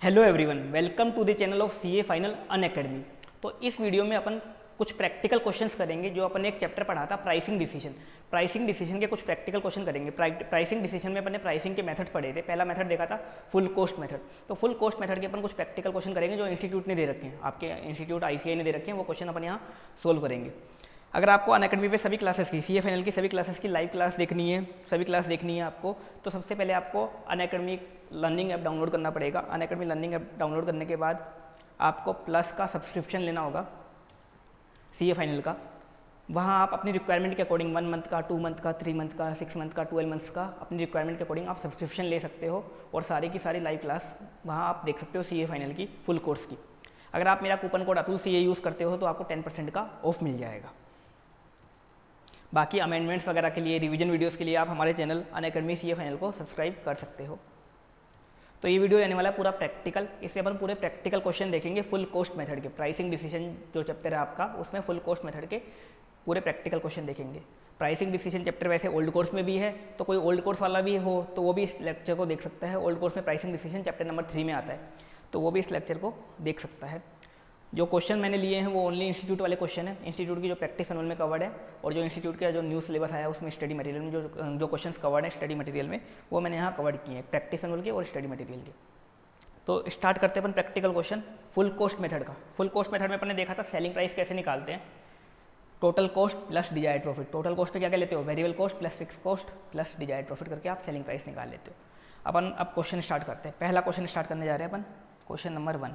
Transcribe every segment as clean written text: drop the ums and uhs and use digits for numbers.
Hello everyone, welcome to the channel of CA final Unacademy. तो इस video में अपन कुछ प्रैक्टिकल क्वेश्चंस करेंगे। जो अपन ने एक चैप्टर पढ़ा था प्राइसिंग डिसीजन के कुछ प्रैक्टिकल क्वेश्चन करेंगे। प्राइसिंग डिसीजन में अपन ने प्राइसिंग के मेथड पढ़े थे। पहला मेथड देखा था फुल कॉस्ट मेथड। तो फुल कॉस्ट मेथड के अपन कुछ प्रैक्टिकल क्वेश्चन करेंगे जो इंस्टीट्यूट ने दे रखे हैं, आपके इंस्टीट्यूट आईसीआई ने दे रखे हैं। वो क्वेश्चन अपन यहाँ सोल्व करेंगे। अगर आपको अनअकैडमी पे सभी क्लासेस की सीए फाइनल की सभी क्लासेस की लाइव क्लास देखनी है, सभी क्लास देखनी है आपको, तो सबसे पहले आपको अनअकैडमी लर्निंग ऐप डाउनलोड करना पड़ेगा। अनअकैडमी लर्निंग ऐप डाउनलोड करने के बाद आपको प्लस का सब्सक्रिप्शन लेना होगा सीए फाइनल का। वहाँ आप अपनी रिक्वायरमेंट के अकॉर्डिंग 1 मंथ का, 2 मंथ का, 3 मंथ का, 6 मंथ का, 12 मंथ्स का अपनी रिक्वायरमेंट के अकॉर्डिंग आप सब्सक्रिप्शन ले सकते हो और सारी की सारी लाइव क्लास वहाँ आप देख सकते हो सीए फाइनल की फुल कोर्स की। अगर आप मेरा coupon code Atul CA use करते हो तो आपको 10% का ऑफ मिल जाएगा। बाकी अमेंडमेंट्स वगैरह के लिए, रिवीजन वीडियोस के लिए आप हमारे चैनल अनअकैडमी सीए फाइनल को सब्सक्राइब कर सकते हो। तो ये वीडियो रहने वाला है पूरा प्रैक्टिकल। इसमें अपन पूरे प्रैक्टिकल क्वेश्चन देखेंगे फुल कॉस्ट मेथड के। प्राइसिंग डिसीजन जो चैप्टर है आपका, उसमें फुल कॉस्ट मेथड के पूरे प्रैक्टिकल क्वेश्चन देखेंगे। प्राइसिंग डिसीजन चैप्टर वैसे ओल्ड कोर्स में भी है, तो कोई ओल्ड कोर्स वाला भी हो तो वो भी इस लेक्चर को देख सकता है। ओल्ड कोर्स में प्राइसिंग डिसीजन चैप्टर नंबर 3 में आता है, तो वो भी इस लेक्चर को देख सकता है। जो क्वेश्चन मैंने लिए हैं वो ओनली इंस्टीट्यूट वाले क्वेश्चन है। इंस्टीट्यूट की जो प्रैक्टिस मैनुअल में कवर्ड है और जो इंस्टीट्यूट का जो न्यू सिलेबस आया उसमें स्टडी मटेरियल में जो क्वेश्चंस कवर्ड है स्टडी मटेरियल में, वो मैंने यहाँ कवर्ड किए हैं, प्रैक्टिस मैनुअल के और स्टडी मटेरियल के। तो स्टार्ट करते हैं अपन practical question full cost method का। फुल कॉस्ट मेथड में अपन ने देखा था सेलिंग प्राइस कैसे निकालते हैं। Total cost plus desired profit. Total cost पे क्या क्या लेते हो, variable cost plus fix cost plus desired profit करके आप सेलिंग प्राइस निकाल लेते हो। अपन अब क्वेश्चन स्टार्ट करते हैं। पहला क्वेश्चन स्टार्ट करने जा रहे हैं अपन। Question number 1,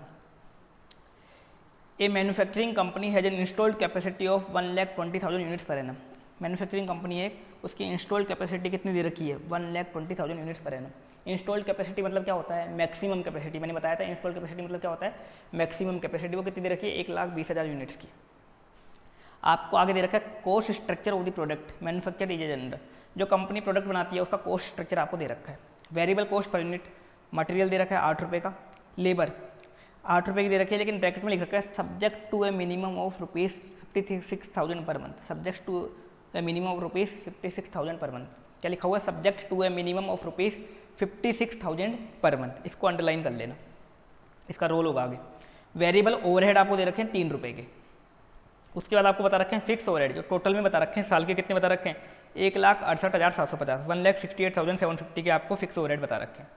a manufacturing company has an installed capacity of 1,20,000 units per annum. Manufacturing company है, उसकी इंस्टॉल्ड कैपेसिटी कितनी दे रखी है, 1,20,000 units per annum. Installed capacity मतलब क्या होता है, मैक्सिमम कैपेसिटी। मैंने बताया था इंस्टॉल्ड कैपेसिटी मतलब क्या होता है, मैक्सिमम कैपेसिटी। वो कितनी दे रखी है, 1,20,000 यूनिट्स की। आपको आगे दे रखा है cost structure of the product manufactured is under. जो कंपनी प्रोडक्ट बनाती है उसका कॉस्ट स्ट्रक्चर आपको दे रखा है। Variable cost per unit, material दे रखा है 8 रुपये का, लेबर 8 रुपये की दे रखी है, लेकिन ब्रैकेट में लिख रखा है subject to a minimum of ₹56,000 per month. Subject to a minimum of ₹56,000 per month. क्या लिखा हुआ है, subject to a minimum of ₹56,000 per month. इसको अंडरलाइन कर लेना, इसका रोल होगा आगे। वेरिएबल ओवरहेड आपको दे रखे हैं 3 रुपये के। उसके बाद आपको बता रखे हैं फिक्स ओवरहेड, जो टोटल में बता रखे हैं साल के कितने बता रखे हैं, 1,68,750, 1,68,750 के आपको फिक्स ओवरहेड बता रखे हैं।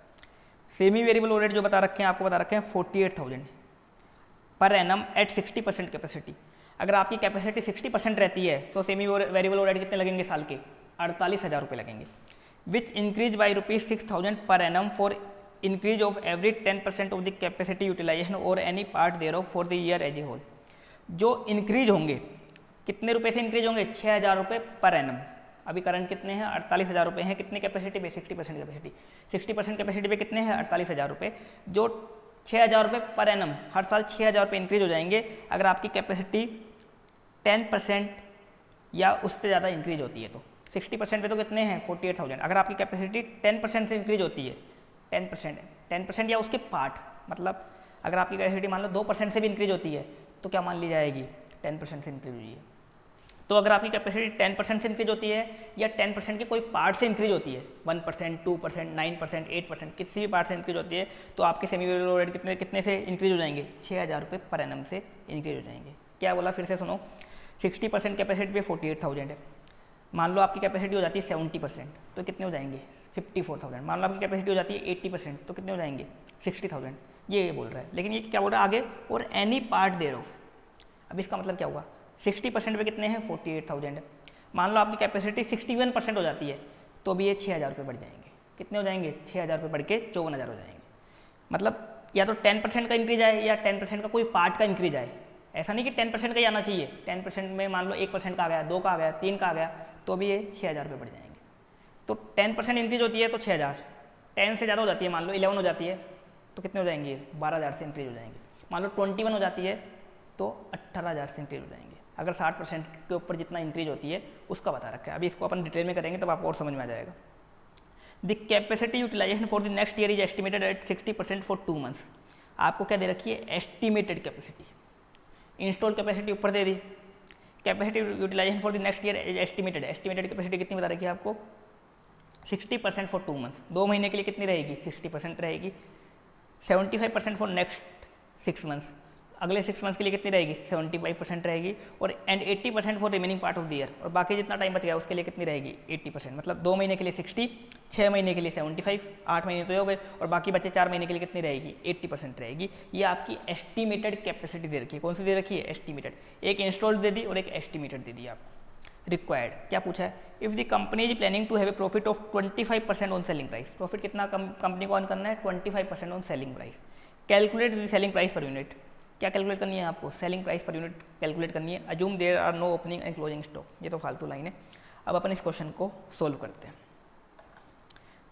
सेमी वेरिएबल ओवरहेड जो बता रखे हैं आपको बता रखे हैं 48,000 पर एनम एट 60% कैपेसिटी। अगर आपकी कैपेसिटी 60% रहती है तो सेमी वेरिएबल ओवरहेड कितने लगेंगे साल के, 48,000 रुपये लगेंगे। Which increase by ₹6,000 per annum for increase of every 10% of the capacity utilisation और any part thereof for the year as a whole. जो इंक्रीज होंगे कितने रुपए से इंक्रीज होंगे, 6,000 रुपये पर एनम। अभी करंट कितने हैं, 48,000 रुपये हैं। कितने कैपेसिटी पे, 60% कैपेसिटी। 60% कैपेसिटी पे कितने हैं, 48,000 रुपये। जो 6,000 रुपये पर एनम, हर साल 6,000 रुपये इंक्रीज हो जाएंगे अगर आपकी कैपेसिटी 10% या उससे ज़्यादा इंक्रीज होती है। तो 60% पे तो कितने हैं, 48,000। अगर आपकी कैपेसिटी 10% से इंक्रीज होती है, 10% या उसके पार्ट, मतलब अगर आपकी कैपेसिटी मान लो 2% से भी इंक्रीज होती है तो क्या मान ली जाएगी, 10% से इंक्रीज हुई है। तो अगर आपकी कैपेसिटी 10% से इंक्रीज होती है या 10% के कोई पार्ट से इंक्रीज होती है, 1%, 2%, 9%, 8%, किसी भी पार्ट से इंक्रीज होती है, तो आपके सेमी वेरिएबल ओवरहेड कितने से इंक्रीज हो जाएंगे, 6,000 रुपये पर एनम से इंक्रीज हो जाएंगे। क्या बोला फिर से सुनो, 60% कैपेसिटी पे 48,000 है। मान लो आपकी कैपेसिटी हो जाती है 70%, तो कितने हो जाएंगे, 54,000। मान लो आपकी कैपेसिटी हो जाती है 80%, तो कितने हो जाएंगे, 60,000। ये बोल रहा है, लेकिन ये क्या बोल रहा है आगे, और एनी पार्ट देयर ऑफ। अब इसका मतलब क्या हुआ, 60% पे कितने हैं, 48,000 है। मान लो आपकी कैपेसिटी 61% हो जाती है तो भी ये 6,000 रुपये बढ़ जाएंगे। कितने हो जाएंगे, 6,000 रुपये बढ़ के 54,000 हो जाएंगे। मतलब या तो 10% का इंक्रीज आए या 10% का कोई पार्ट का इंक्रीज आए। ऐसा नहीं कि 10% का ही आना चाहिए। 10% में मान लो 1% का आ गया, 2 का आ गया, 3 का आ गया, तो भी ये 6,000 रुपये बढ़ जाएंगे। तो 10% इंक्रीज होती है तो 6,000, 10 से ज़्यादा हो जाती है, मान लो 11 हो जाती है तो कितने हो जाएंगे, 12,000 से इंक्रीज हो जाएंगे। मान लो 21 हो जाती है तो 18,000 से इंक्रीज हो जाएंगे। अगर 60% के ऊपर जितना इंक्रीज होती है उसका बता रखा है। अभी इसको अपन डिटेल में करेंगे तब आपको और समझ में आ जाएगा। The capacity utilisation for the next year is estimated at 60% for 2 months. आपको क्या दे रखी है, एस्टिमेटेड कैपेसिटी। इंस्टॉल कैपेसिटी ऊपर दे दी, capacity utilisation for the next year is estimated. Estimated capacity कितनी बता रखी है आपको, 60% फॉर 2 मंथ्स। 2 महीने के लिए कितनी रहेगी, 60% रहेगी। 75% फॉर नेक्स्ट 6 मंथ्स, अगले 6 मंथ्स के लिए कितनी रहेगी 75% रहेगी, और and 80% for remaining part of the year, और बाकी जितना टाइम बच गया उसके लिए कितनी रहेगी 80%, मतलब 2 महीने के लिए 60, 6 महीने के लिए 75, 8 महीने तो हो गए, और बाकी बचे 4 महीने के लिए कितनी रहेगी 80% रहेगी। ये आपकी एस्टिमेटेड कैपेसिटी दे रखी है। कौन सी दे रखी है? एस्टिमेटेड। एक इंस्टॉल्ड दे दी और एक एस्टिमेटेड दे दी आपको। रिक्वायर्ड क्या पूछा है? If the company is planning to have a profit of 25% on selling price, profit कितना कंपनी को अर्न करना है? 25% on selling price. Calculate the selling price per unit, क्या कैलकुलेट करनी है आपको? Selling price per unit calculate करनी है। Assume there are no opening and closing stock, ये तो फालतू लाइन है। अब अपन इस क्वेश्चन को सोल्व करते हैं।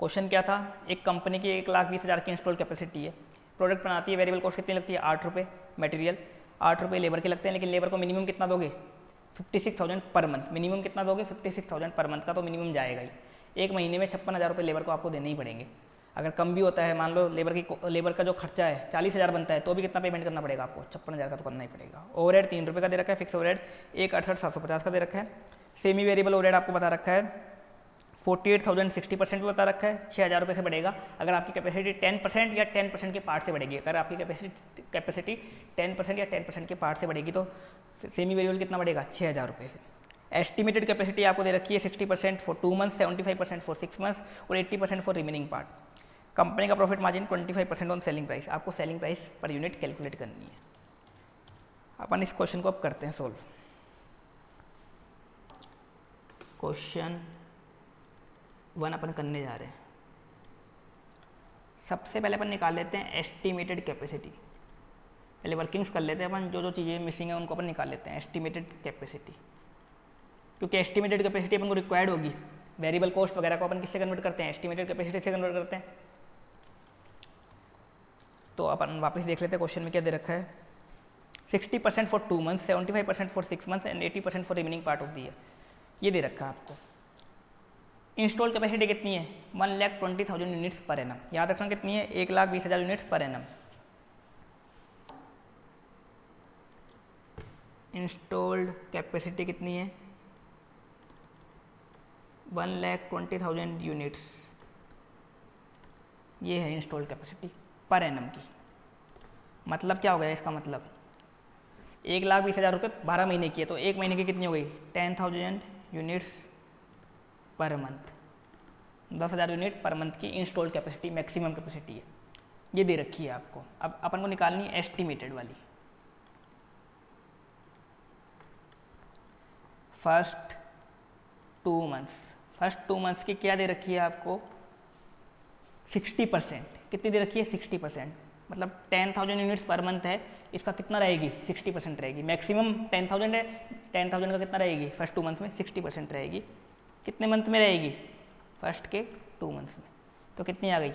क्वेश्चन क्या था? एक कंपनी की 1,20,000 की इंस्टॉल कैपेसिटी है, प्रोडक्ट बनाती है, वेरिएबल कॉस्ट कितनी लगती है? 8 रुपये मटेरियल, 8 रुपये लेबर के लगते हैं, लेकिन लेबर को मिनिमम कितना दोगे? 56,000 पर मंथ। मिनिमम कितना दोगे? 56,000 पर मंथ का तो मिनिमम जाएगा ही। एक महीने में 56,000 रुपये लेबर को आपको देने ही पड़ेंगे। अगर कम भी होता है, मान लो लेबर का जो खर्चा है 40,000 बनता है, तो भी कितना पेमेंट करना पड़ेगा आपको? 56,000 का तो करना ही पड़ेगा। ओवरहेड 3 रुपये का दे रखा है, फिक्स ओवरहेड 1,68,750 का दे रखा है। सेमी वेरिएबल ओवरहेड आपको बता रखा है 48,000 60% भी बता रखा है, 6,000 रुपये से बढ़ेगा अगर आपकी कैपेसिटी 10% या 10% के पार्ट से बढ़ेगी। अगर आपकी कैपेसिटी 10% या 10% के पार्ट से बढ़ेगी तो सेमी वेरिएबल कितना बढ़ेगा? 6,000 रुपये से। एस्टिमेटेड कैपेसिटी आपको दे रखी है 60% फॉर 2 मंथ्स, 75% फॉर 6 मंथ्स और 80% फॉर रिमेनिंग पार्ट। कंपनी का profit margin 25% on selling price. आपको selling price per unit calculate करनी है। अपन इस क्वेश्चन को अब करते हैं सोल्व। क्वेश्चन 1 अपन करने जा रहे हैं। सबसे पहले अपन निकाल लेते हैं एस्टिमेटेड कैपेसिटी। पहले वर्किंग्स कर लेते हैं अपन, जो जो चीज़ें मिसिंग है उनको अपन निकाल लेते हैं। एस्टिमेटेड कैपेसिटी, क्योंकि एस्टिमेटेड कैपेसिटी अपन को रिक्वायर्ड होगी। वेरिएबल कॉस्ट वगैरह को अपन किससे कन्वर्ट करते हैं? एस्टिमेटेड कैपेसिटी से कन्वर्ट करते हैं। तो अपन वापस देख लेते हैं क्वेश्चन में क्या दे रखा है। 60% for 2 months, 75% for 6 months and 80% for remaining part of the year, ये दे रखा है आपको। इंस्टॉल कैपेसिटी कितनी है? 1,20,000 यूनिट्स पर एनम। याद रखना कितनी है? 1,20,000 units per annum. Installed capacity कितनी है? 1,20,000 यूनिट्स। ये है इंस्टॉल्ड कैपेसिटी पर एनम की। मतलब क्या हो गया इसका? मतलब 1,20,000 रुपये 12 महीने की है, तो एक महीने की कितनी हो गई? 10,000 units per month. 10,000 unit per month की इंस्टॉल्ड कैपेसिटी मैक्सिमम कैपेसिटी है, ये दे रखी है आपको। अब अपन को निकालनी है एस्टिमेटेड वाली। फर्स्ट 2 मंथ्स की क्या दे रखी है आपको? 60%। कितनी दे रखी है? 60%। मतलब 10,000 यूनिट्स पर मंथ है, इसका कितना रहेगी? 60% रहेगी। मैक्सिमम 10,000 है, 10,000 का कितना रहेगी? फर्स्ट 2 मंथ्स में 60% रहेगी। कितने मंथ में रहेगी? फर्स्ट के 2 मंथ्स में। तो कितनी आ गई?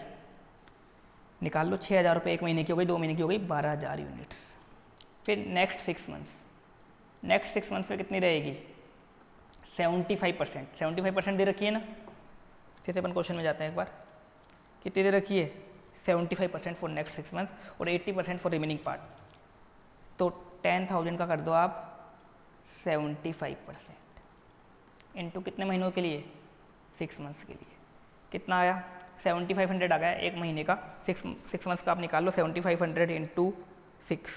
निकाल लो। 6,000 रुपये एक महीने की हो गई, 2 महीने की हो गई 12,000 यूनिट्स। फिर नेक्स्ट 6 मंथ्स में कितनी रहेगी? 75%। 75% दे रखी है ना। फिर से अपन क्वेश्चन में जाते हैं एक बार। कितनी दे रखी है? 75% फॉर नेक्स्ट 6 मंथ्स और 80% फॉर रिमेनिंग पार्ट। तो 10,000 का कर दो आप 75% इंटू कितने महीनों के लिए? 6 मंथ्स के लिए। कितना आया? 7,500 आ गया एक महीने का। 6 मंथ्स का आप निकाल लो। 7,500 इंटू 6,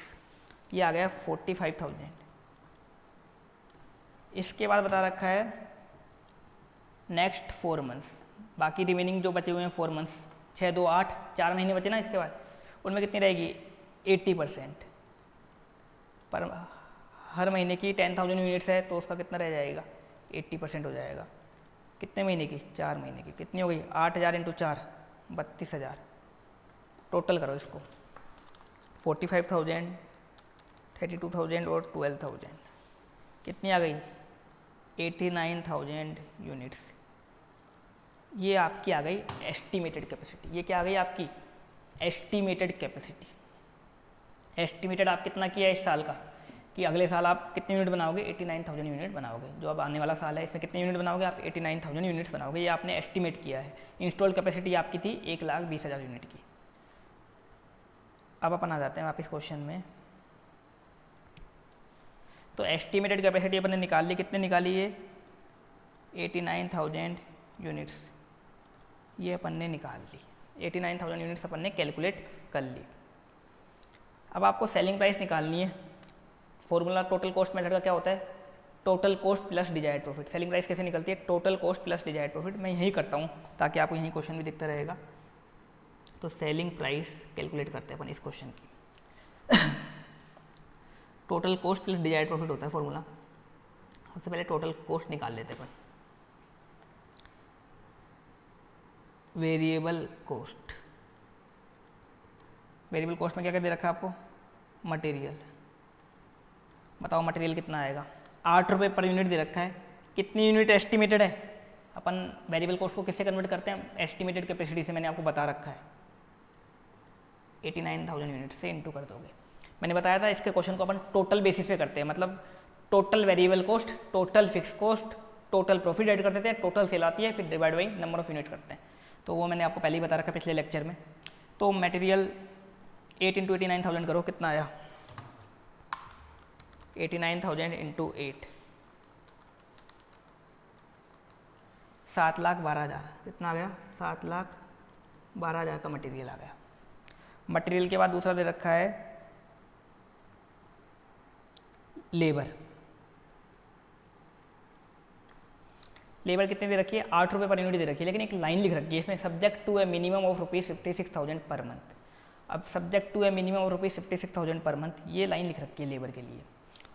ये आ गया 45,000। इसके बाद बता रखा है नेक्स्ट 4 मंथ्स। बाकी रिमेनिंग जो बचे हुए हैं 4 मंथ्स, 6, 2, 8, 4 महीने बचे ना इसके बाद, उनमें कितनी रहेगी? 80%। पर हर महीने की 10,000 यूनिट्स है, तो उसका कितना रह जाएगा? 80% हो जाएगा। कितने महीने की? 4 महीने की। कितनी हो गई? 8,000 इंटू 4, 32,000। टोटल करो इसको। 45,000, 32,000 और 12,000, कितनी आ गई? 89,000 यूनिट्स। ये आपकी आ गई एस्टिमेटेड कैपेसिटी। ये क्या आ गई आपकी? Estimated capacity. एस्टिमेटेड आप कितना किया इस साल का, कि अगले साल आप कितने यूनिट बनाओगे? 89,000 यूनिट बनाओगे। जो अब आने वाला साल है इसमें कितने यूनिट बनाओगे आप? 89,000 यूनिट्स बनाओगे। ये आपने एस्टिमेट किया है। इंस्टॉल कैपेसिटी आपकी थी 1,20,000 यूनिट की। अब अपन आ जाते हैं वापस क्वेश्चन में। तो एस्टिमेटेड कैपेसिटी अपन ने निकाल ली। कितने निकाली है? 89,000 यूनिट्स। ये अपन ने निकाल ली। 89,000 यूनिट्स अपन ने कैलकुलेट कर ली। अब आपको सेलिंग प्राइस निकालनी है। फॉर्मूला टोटल कॉस्ट मेथड का क्या होता है? Total cost plus desired profit. Selling price कैसे निकलती है? Total cost plus desired profit. मैं यही करता हूँ ताकि आपको यही क्वेश्चन भी दिखता रहेगा। तो सेलिंग प्राइस कैलकुलेट करते हैं अपन इस क्वेश्चन की। Total cost plus desired profit होता है फॉर्मूला। सबसे पहले टोटल कॉस्ट निकाल लेते हैं अपन। वेरिएबल कॉस्ट, वेरिएबल कॉस्ट में क्या क्या दे रखा है आपको? मटेरियल। बताओ मटेरियल कितना आएगा? 8 रुपये पर यूनिट दे रखा है। कितनी यूनिट एस्टिमेटेड है? अपन वेरिएबल कॉस्ट को किससे कन्वर्ट करते हैं? एस्टिमेटेड कैपेसिटी से, मैंने आपको बता रखा है। 89,000 यूनिट से इंटू कर दोगे। मैंने बताया था इसके क्वेश्चन को अपन टोटल बेसिस पे करते हैं, मतलब total variable cost, total fix cost, total profit add कर देते हैं, टोटल सेल आती है, फिर divide by number of unit करते हैं। तो वो मैंने आपको पहले ही बता रखा पिछले लेक्चर में। तो मटेरियल 8 इंटू 89,000 करो, कितना आया? 89,000 इंटू 8, 7,12,000। कितना आ गया? 7,12,000 का मटेरियल आ गया। मटेरियल के बाद दूसरा दे रखा है लेबर। लेबर कितने दे रखी है? 8 रुपये पर यूनिट दे रखी है, लेकिन एक लाइन लिख रखी है इसमें, subject to a minimum of ₹56,000 per month. अब subject to a minimum of ₹56,000 per month, ये लाइन लिख रखी है लेबर के लिए।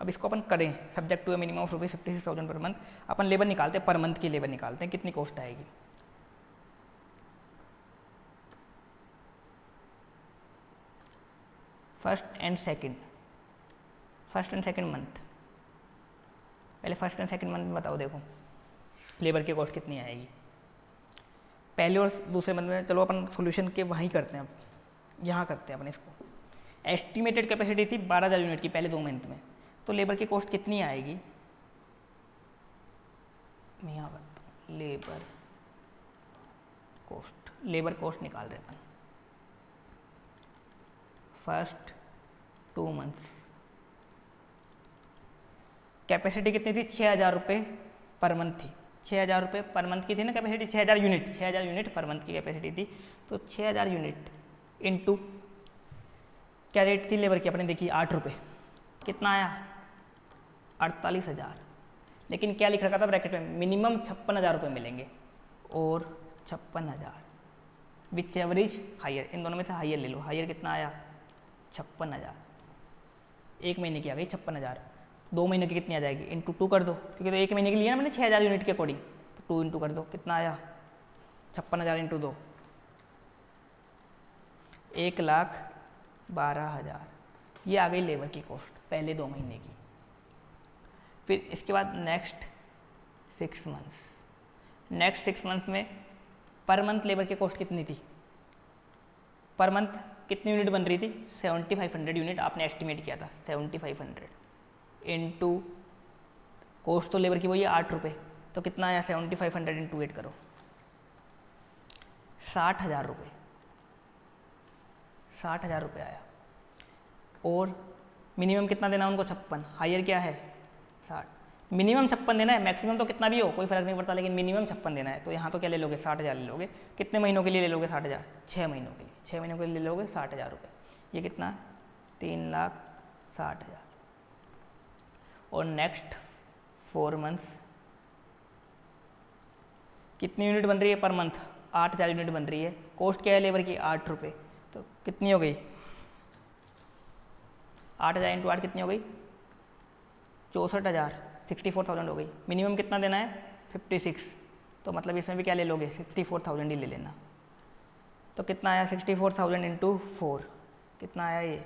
अब इसको अपन करें, subject to a minimum of ₹56,000 per month, upon labour निकालते हैं, पर मंथ की लेबर निकालते हैं, कितनी कॉस्ट आएगी? First and second month. पहले फर्स्ट एंड सेकंड मंथ में बताओ, देखो लेबर की कॉस्ट कितनी आएगी। पहले और दूसरे मंथ में चलो अपन सॉल्यूशन के वहीं करते हैं, अब यहाँ करते हैं अपन इसको। एस्टिमेटेड कैपेसिटी थी 12,000 यूनिट की पहले 2 मंथ में, तो लेबर की कॉस्ट कितनी आएगी? मैं यहाँ बताता हूँ, लेबर कॉस्ट निकाल रहे अपन फर्स्ट 2 मंथ्स। कैपेसिटी कितनी थी? 6,000 रुपये पर मंथ थी। 6,000 रुपये पर मंथ की थी ना कैपेसिटी, 6,000 यूनिट पर मंथ की कैपेसिटी थी। तो 6,000 यूनिट इंटू क्या रेट थी लेबर की अपने देखी? 8 रुपये। कितना आया? 48,000। लेकिन क्या लिख रखा था ब्रैकेट में? मिनिमम 56,000 रुपये मिलेंगे और 56,000 विच एवरेज हायर। इन दोनों में से हायर ले लो। हायर कितना आया? 56,000। एक महीने की आ गई 56,000। 2 महीने की कितनी आ जाएगी? इंटू 2 कर दो, क्योंकि तो 1 महीने के लिए ना मैंने 6,000 यूनिट के अकॉर्डिंग, तो 2 इंटू कर दो। कितना आया? 56,000 इंटू 2, 1,12,000। ये आ गई लेबर की कॉस्ट पहले 2 महीने की। फिर इसके बाद नेक्स्ट 6 मंथ्स में पर मंथ लेबर की कॉस्ट कितनी थी? पर मंथ कितनी यूनिट बन रही थी? 7,500 यूनिट आपने एस्टिमेट किया था। 7,500 इंटू कॉस्ट तो लेबर की वही है 8 रुपये, तो कितना आया? 7,500 इंटू 8 करो, 60,000 रुपये। 60,000 रुपये आया। और मिनिमम कितना देना उनको? 56। हायर क्या है? 60। मिनिमम 56 देना है, मैक्सिमम तो कितना भी हो कोई फर्क नहीं पड़ता, लेकिन मिनिमम 56 देना है। तो यहाँ तो क्या ले लोगे? 60,000 ले लोगे। कितने महीनों के लिए ले लोगे 60,000? 6 महीनों के लिए। 6 महीनों के लिए ले लोगे 60,000 रुपये। ये कितना है? 3,60,000। और नेक्स्ट 4 मंथ्स कितनी यूनिट बन रही है पर मंथ? 8,000 यूनिट बन रही है। कॉस्ट क्या है लेबर की? 8 रुपये। तो कितनी हो गई? 8,000 इंटू 8 कितनी हो गई? 64,000, 64,000 हो गई। मिनिमम कितना देना है? 56। तो मतलब इसमें भी क्या ले लोगे? 64,000 ही ले लेना। तो कितना आया? 64,000 इंटू 4, कितना आया ये?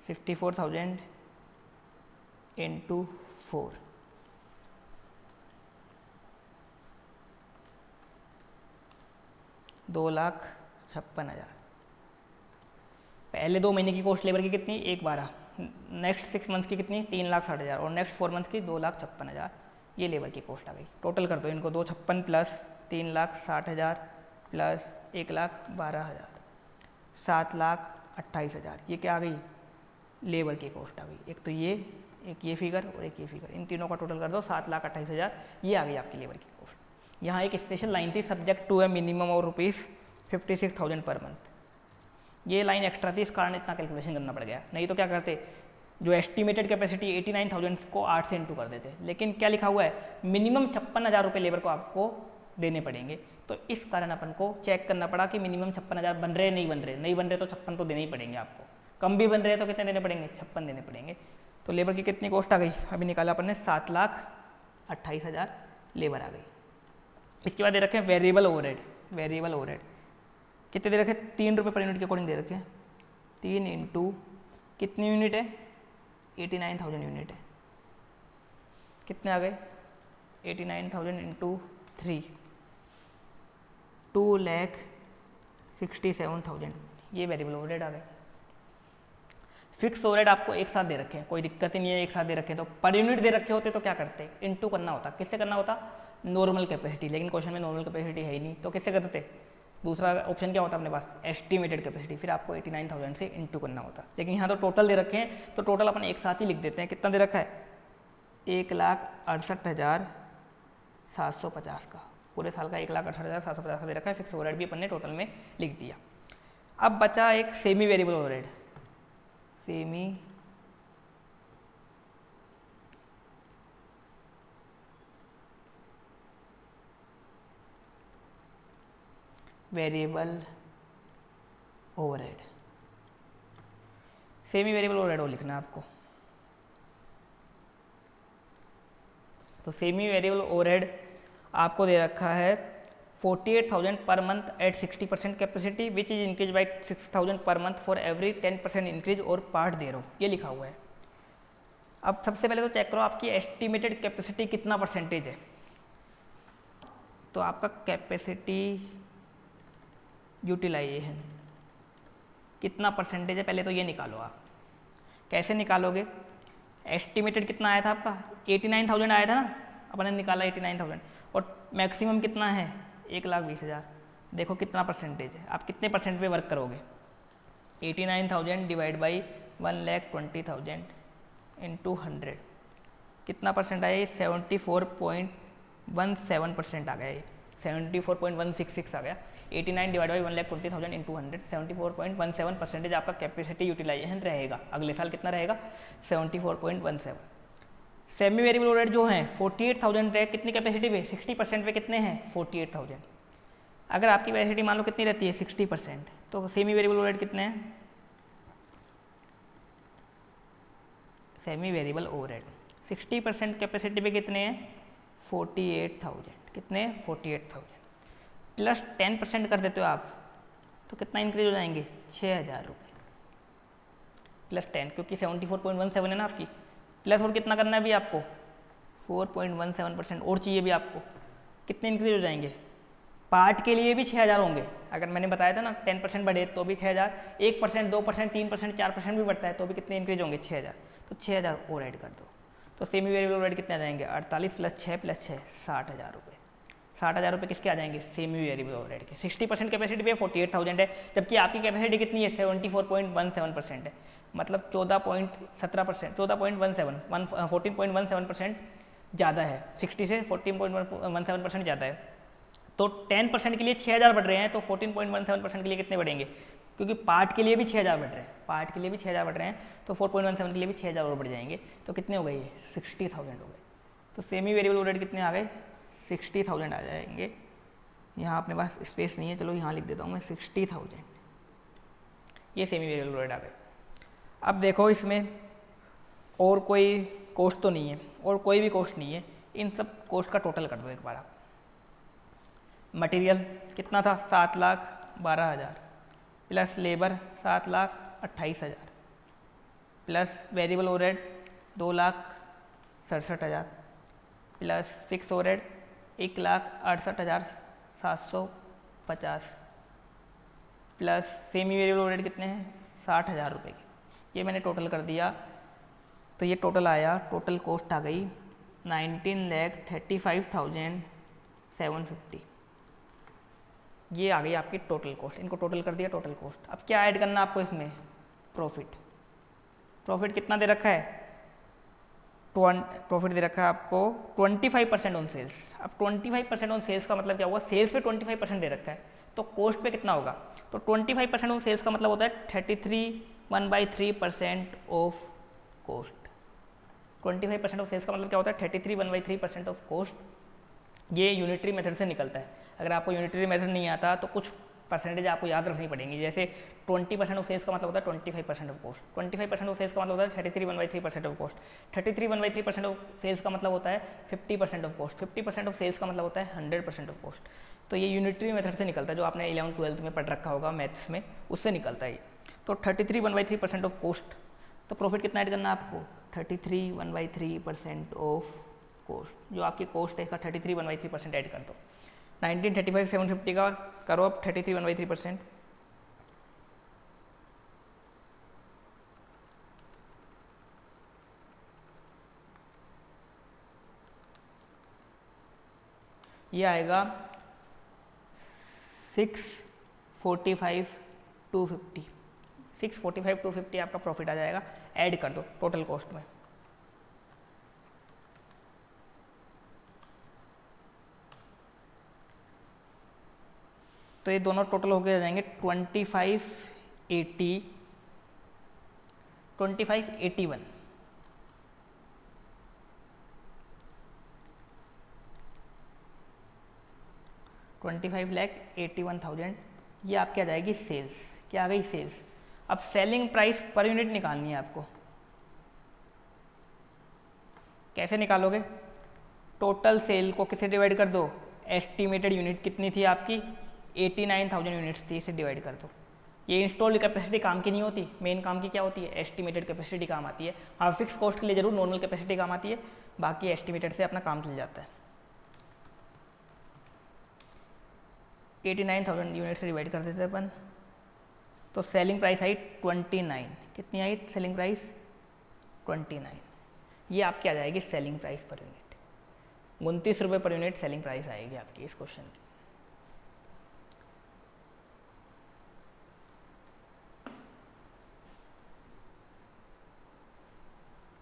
64,000 इंटू 4, 2,56,000। पहले 2 महीने की कॉस्ट लेबर की कितनी? 1,12। नेक्स्ट 6 मंथ्स की कितनी? 3,60,000। और नेक्स्ट 4 मंथ्स की 2,56,000। ये लेबर की कॉस्ट आ गई। टोटल कर दो इनको, 256 प्लस 3,60,000 प्लस 1,12,000, 7,28,000। ये क्या आ गई? लेबर की कॉस्ट आ गई। एक तो ये, एक ये फिगर और एक ये फिगर, इन तीनों का टोटल कर दो 7,28,000, ये आ गई आपकी लेबर की कॉस्ट। यहाँ एक स्पेशल लाइन थी, सब्जेक्ट टू है मिनिमम और ₹56,000 पर मंथ। ये लाइन एक्स्ट्रा थी, इस कारण इतना कैलकुलेशन करना पड़ गया, नहीं तो क्या करते, जो एस्टिमेटेड कैपेसिटी 89,000 को 8 से इंटू कर देते। लेकिन क्या लिखा हुआ है, मिनिमम 56,000 रुपये लेबर को आपको देने पड़ेंगे, तो इस कारण अपन को चेक करना पड़ा कि मिनिमम 56,000 बन रहे नहीं बन रहे, नहीं बन रहे तो 56 तो देने ही पड़ेंगे आपको, कम भी बन रहे हैं तो कितने देने पड़ेंगे, 56 देने पड़ेंगे। तो लेबर की कितनी कॉस्ट आ गई, अभी निकाला अपन ने 7,28,000 लेबर आ गई। इसके बाद दे रखे हैं वेरिएबल ओवरहेड। वेरिएबल ओवरहेड कितने दे रखे, 3 रुपये पर यूनिट के अकॉर्डिंग दे रखे हैं। 3 इंटू कितनी यूनिट है, 89,000 यूनिट है, कितने आ गए 89,000 इंटू 3, 2,67,000, ये वेरिएबल ओवरहेड आ गए। फिक्स ओवरहेड आपको एक साथ दे रखे हैं, कोई दिक्कत ही नहीं है, एक साथ दे रखे हैं। तो पर यूनिट दे रखे होते तो क्या करते, इनटू करना होता, किससे करना होता, नॉर्मल कैपेसिटी, लेकिन क्वेश्चन में नॉर्मल कैपेसिटी है ही नहीं, तो किससे करते, दूसरा ऑप्शन क्या होता अपने पास, एस्टिमेटेड कैपेसिटी, फिर आपको 89,000 से इनटू करना होता। लेकिन यहाँ तो टोटल दे रखे हैं, तो टोटल अपन एक साथ ही लिख देते हैं। कितना दे रखा है, 1,68,750 का, पूरे साल का 1,68,750 का दे रखा है। फिक्स ओवरहेड भी अपन ने टोटल में लिख दिया। अब बचा एक semi variable overhead. Semi variable overhead, semi variable overhead वो लिखना है आपको। तो सेमी वेरिएबल ओवरहेड आपको दे रखा है 48,000 per month at 60% capacity which is increase by 6,000 per month for every 10% increase और पार्ट देयर ऑफ, ये लिखा हुआ है। अब सबसे पहले तो चेक करो आपकी एस्टिमेटेड कैपेसिटी कितना परसेंटेज है। तो आपका कैपेसिटी यूटिलाइजेशन कितना परसेंटेज है, पहले तो ये निकालो आप। कैसे निकालोगे, एस्टिमेटेड कितना आया था आपका, 89,000 आया था ना, अपन ने निकाला 89,000, और मैक्सिमम कितना है 1,20,000। देखो कितना परसेंटेज है, आप कितने परसेंट पे वर्क करोगे, 89,000 डिवाइड बाई 1,20,000 इंटू 100, कितना परसेंट आया, 74.17% आ गया, ये 74.166 आ गया। 89 डिवाइड बाई 1,20,000 इंटू 100, 74.17% आपका कैपेसिटी यूटिलाइजेशन रहेगा। अगले साल कितना रहेगा, 74.17। सेमी वेरिएबल ओवरहेड जो है 48,000 रहे, कितनी कैपेसिटी पे, 60% पे कितने हैं 48,000। अगर आपकी कैपेसिटी मान लो कितनी रहती है 60%, तो सेमी वेरिएबल ओवरहेड कितने हैं, सेमी वेरिएबल ओवरहेड 60% कैपेसिटी पे कितने हैं 48,000, कितने 48,000 प्लस 10% कर देते हो आप, तो कितना इंक्रीज हो जाएंगे 6,000 रुपये प्लस 10, क्योंकि 74.17 है ना आपकी, प्लस और कितना करना है अभी आपको 4.17% और चाहिए भी आपको, कितने इंक्रीज हो जाएंगे, पार्ट के लिए भी 6,000 होंगे। अगर मैंने बताया था ना 10% बढ़े तो भी 6,000, 1%, 2%, 3%, 4% भी बढ़ता है तो भी कितने इंक्रीज होंगे 6,000, तो 6,000 और ऐड कर दो। तो सेमी वेरिएबल ओवरहेड कितने आ जाएंगे 48 प्लस 6 प्लस 6 60,000 रुपये। 60,000 रुपये किसके आ जाएंगे, सेमी वेरिएबल ओवरहेड के। 60% कैपेसिटी पे 48,000 है, जबकि आपकी कैपेसिटी कितनी है 74.17% है, मतलब 14.17%, 14.17% ज़्यादा है, 60 से 14.17% ज़्यादा है। तो 10% के लिए 6,000 बढ़ रहे हैं, तो 14.17% के लिए कितने बढ़ेंगे, क्योंकि पार्ट के लिए भी 6,000 बढ़ रहे हैं, पार्ट के लिए भी 6,000 बढ़ रहे हैं, तो 4.17 के लिए भी 6,000 और बढ़ जाएंगे, तो कितने हो गए ये 60,000 हो गए। तो सेमी वेरिएबल ओवरहेड कितने आ गए 60,000 आ जाएंगे। यहाँ अपने पास स्पेस नहीं है, चलो यहाँ लिख देता हूँ मैं 60,000, ये सेमी वेरिएबल ओवरहेड आ गए। अब देखो इसमें और कोई कॉस्ट तो नहीं है, और कोई भी कॉस्ट नहीं है, इन सब कॉस्ट का टोटल कर दो एक बार आप। मटेरियल कितना था 7,12,000 plus labour 7,28,000 plus variable overhead 2,67,000 plus fix overhead 1,68,750 plus semi variable overhead कितने हैं 60,000 रुपये के। ये मैंने टोटल कर दिया, तो ये टोटल आया, टोटल कॉस्ट आ गई 19,35,750। ये आ गई आपकी टोटल कॉस्ट, इनको टोटल कर दिया टोटल कॉस्ट। अब क्या ऐड करना आपको इसमें, प्रॉफिट। प्रॉफिट कितना दे रखा है, प्रॉफिट दे रखा है आपको 25% ऑन सेल्स। अब 25% ऑन सेल्स का मतलब क्या हुआ, सेल्स पे 25% दे रखा है, तो कॉस्ट पे कितना होगा, तो 25% ऑन सेल्स का मतलब होता है 33/1/3% ऑफ कॉस्ट। 25% ऑफ सेल्स का मतलब क्या होता है 33/1/3% ऑफ कॉस्ट। ये यूनिटरी मेथड से निकलता है। अगर आपको यूनिटरी मेथड नहीं आता तो कुछ परसेंटेज आपको याद रखनी पड़ेंगी, जैसे 20% ऑफ सेल्स का मतलब होता है 25% ऑफ कॉस्ट, 25% ऑफ सेल्स का मतलब होता है 33/1/3% ऑफ कॉस्ट, 33/1/3% ऑफ सेल्स का मतलब होता है 50% ऑफ कॉस्ट, 50% ऑफ सेल्स का मतलब होता है 100% ऑफ कॉस्ट। तो ये यूनिटरी मेथड से निकलता है, जो आपने 11th-12th में पढ़ रखा होगा मैथ्स में, उससे निकलता है। तो 33/1/3% ऑफ कॉस्ट, तो प्रॉफिट कितना ऐड करना है आपको 33/1/3% ऑफ कॉस्ट। जो आपकी कॉस्ट है इसका 33/1/3% ऐड कर दो। 1935 750 का करो अब 33/1/3%, ये आएगा 645,250, 645,250 आपका प्रॉफिट आ जाएगा। ऐड कर दो टोटल कॉस्ट में। तो ये दोनों टोटल होके आ जाएंगे 2581, 25,81,000। ये आपकी आ जाएगी सेल्स। क्या आ गई, सेल्स। अब सेलिंग प्राइस पर यूनिट निकालनी है आपको। कैसे निकालोगे, टोटल सेल को किससे डिवाइड कर दो, एस्टिमेटेड यूनिट कितनी थी आपकी 89,000 यूनिट्स थी, इसे डिवाइड कर दो। ये इंस्टॉल्ड कैपेसिटी काम की नहीं होती, मेन काम की क्या होती है, एस्टिमेटेड कैपेसिटी काम आती है। हाँ, फिक्स कॉस्ट के लिए जरूर नॉर्मल कैपेसिटी काम आती है, बाकी एस्टिमेटेड से अपना काम चल जाता है। 89,000 यूनिट से डिवाइड कर देते अपन, तो सेलिंग प्राइस आई 29। कितनी आई सेलिंग प्राइस 29। ये आपकी आ जाएगी सेलिंग प्राइस पर यूनिट, 29 रुपये पर यूनिट सेलिंग प्राइस आएगी आपकी इस क्वेश्चन की।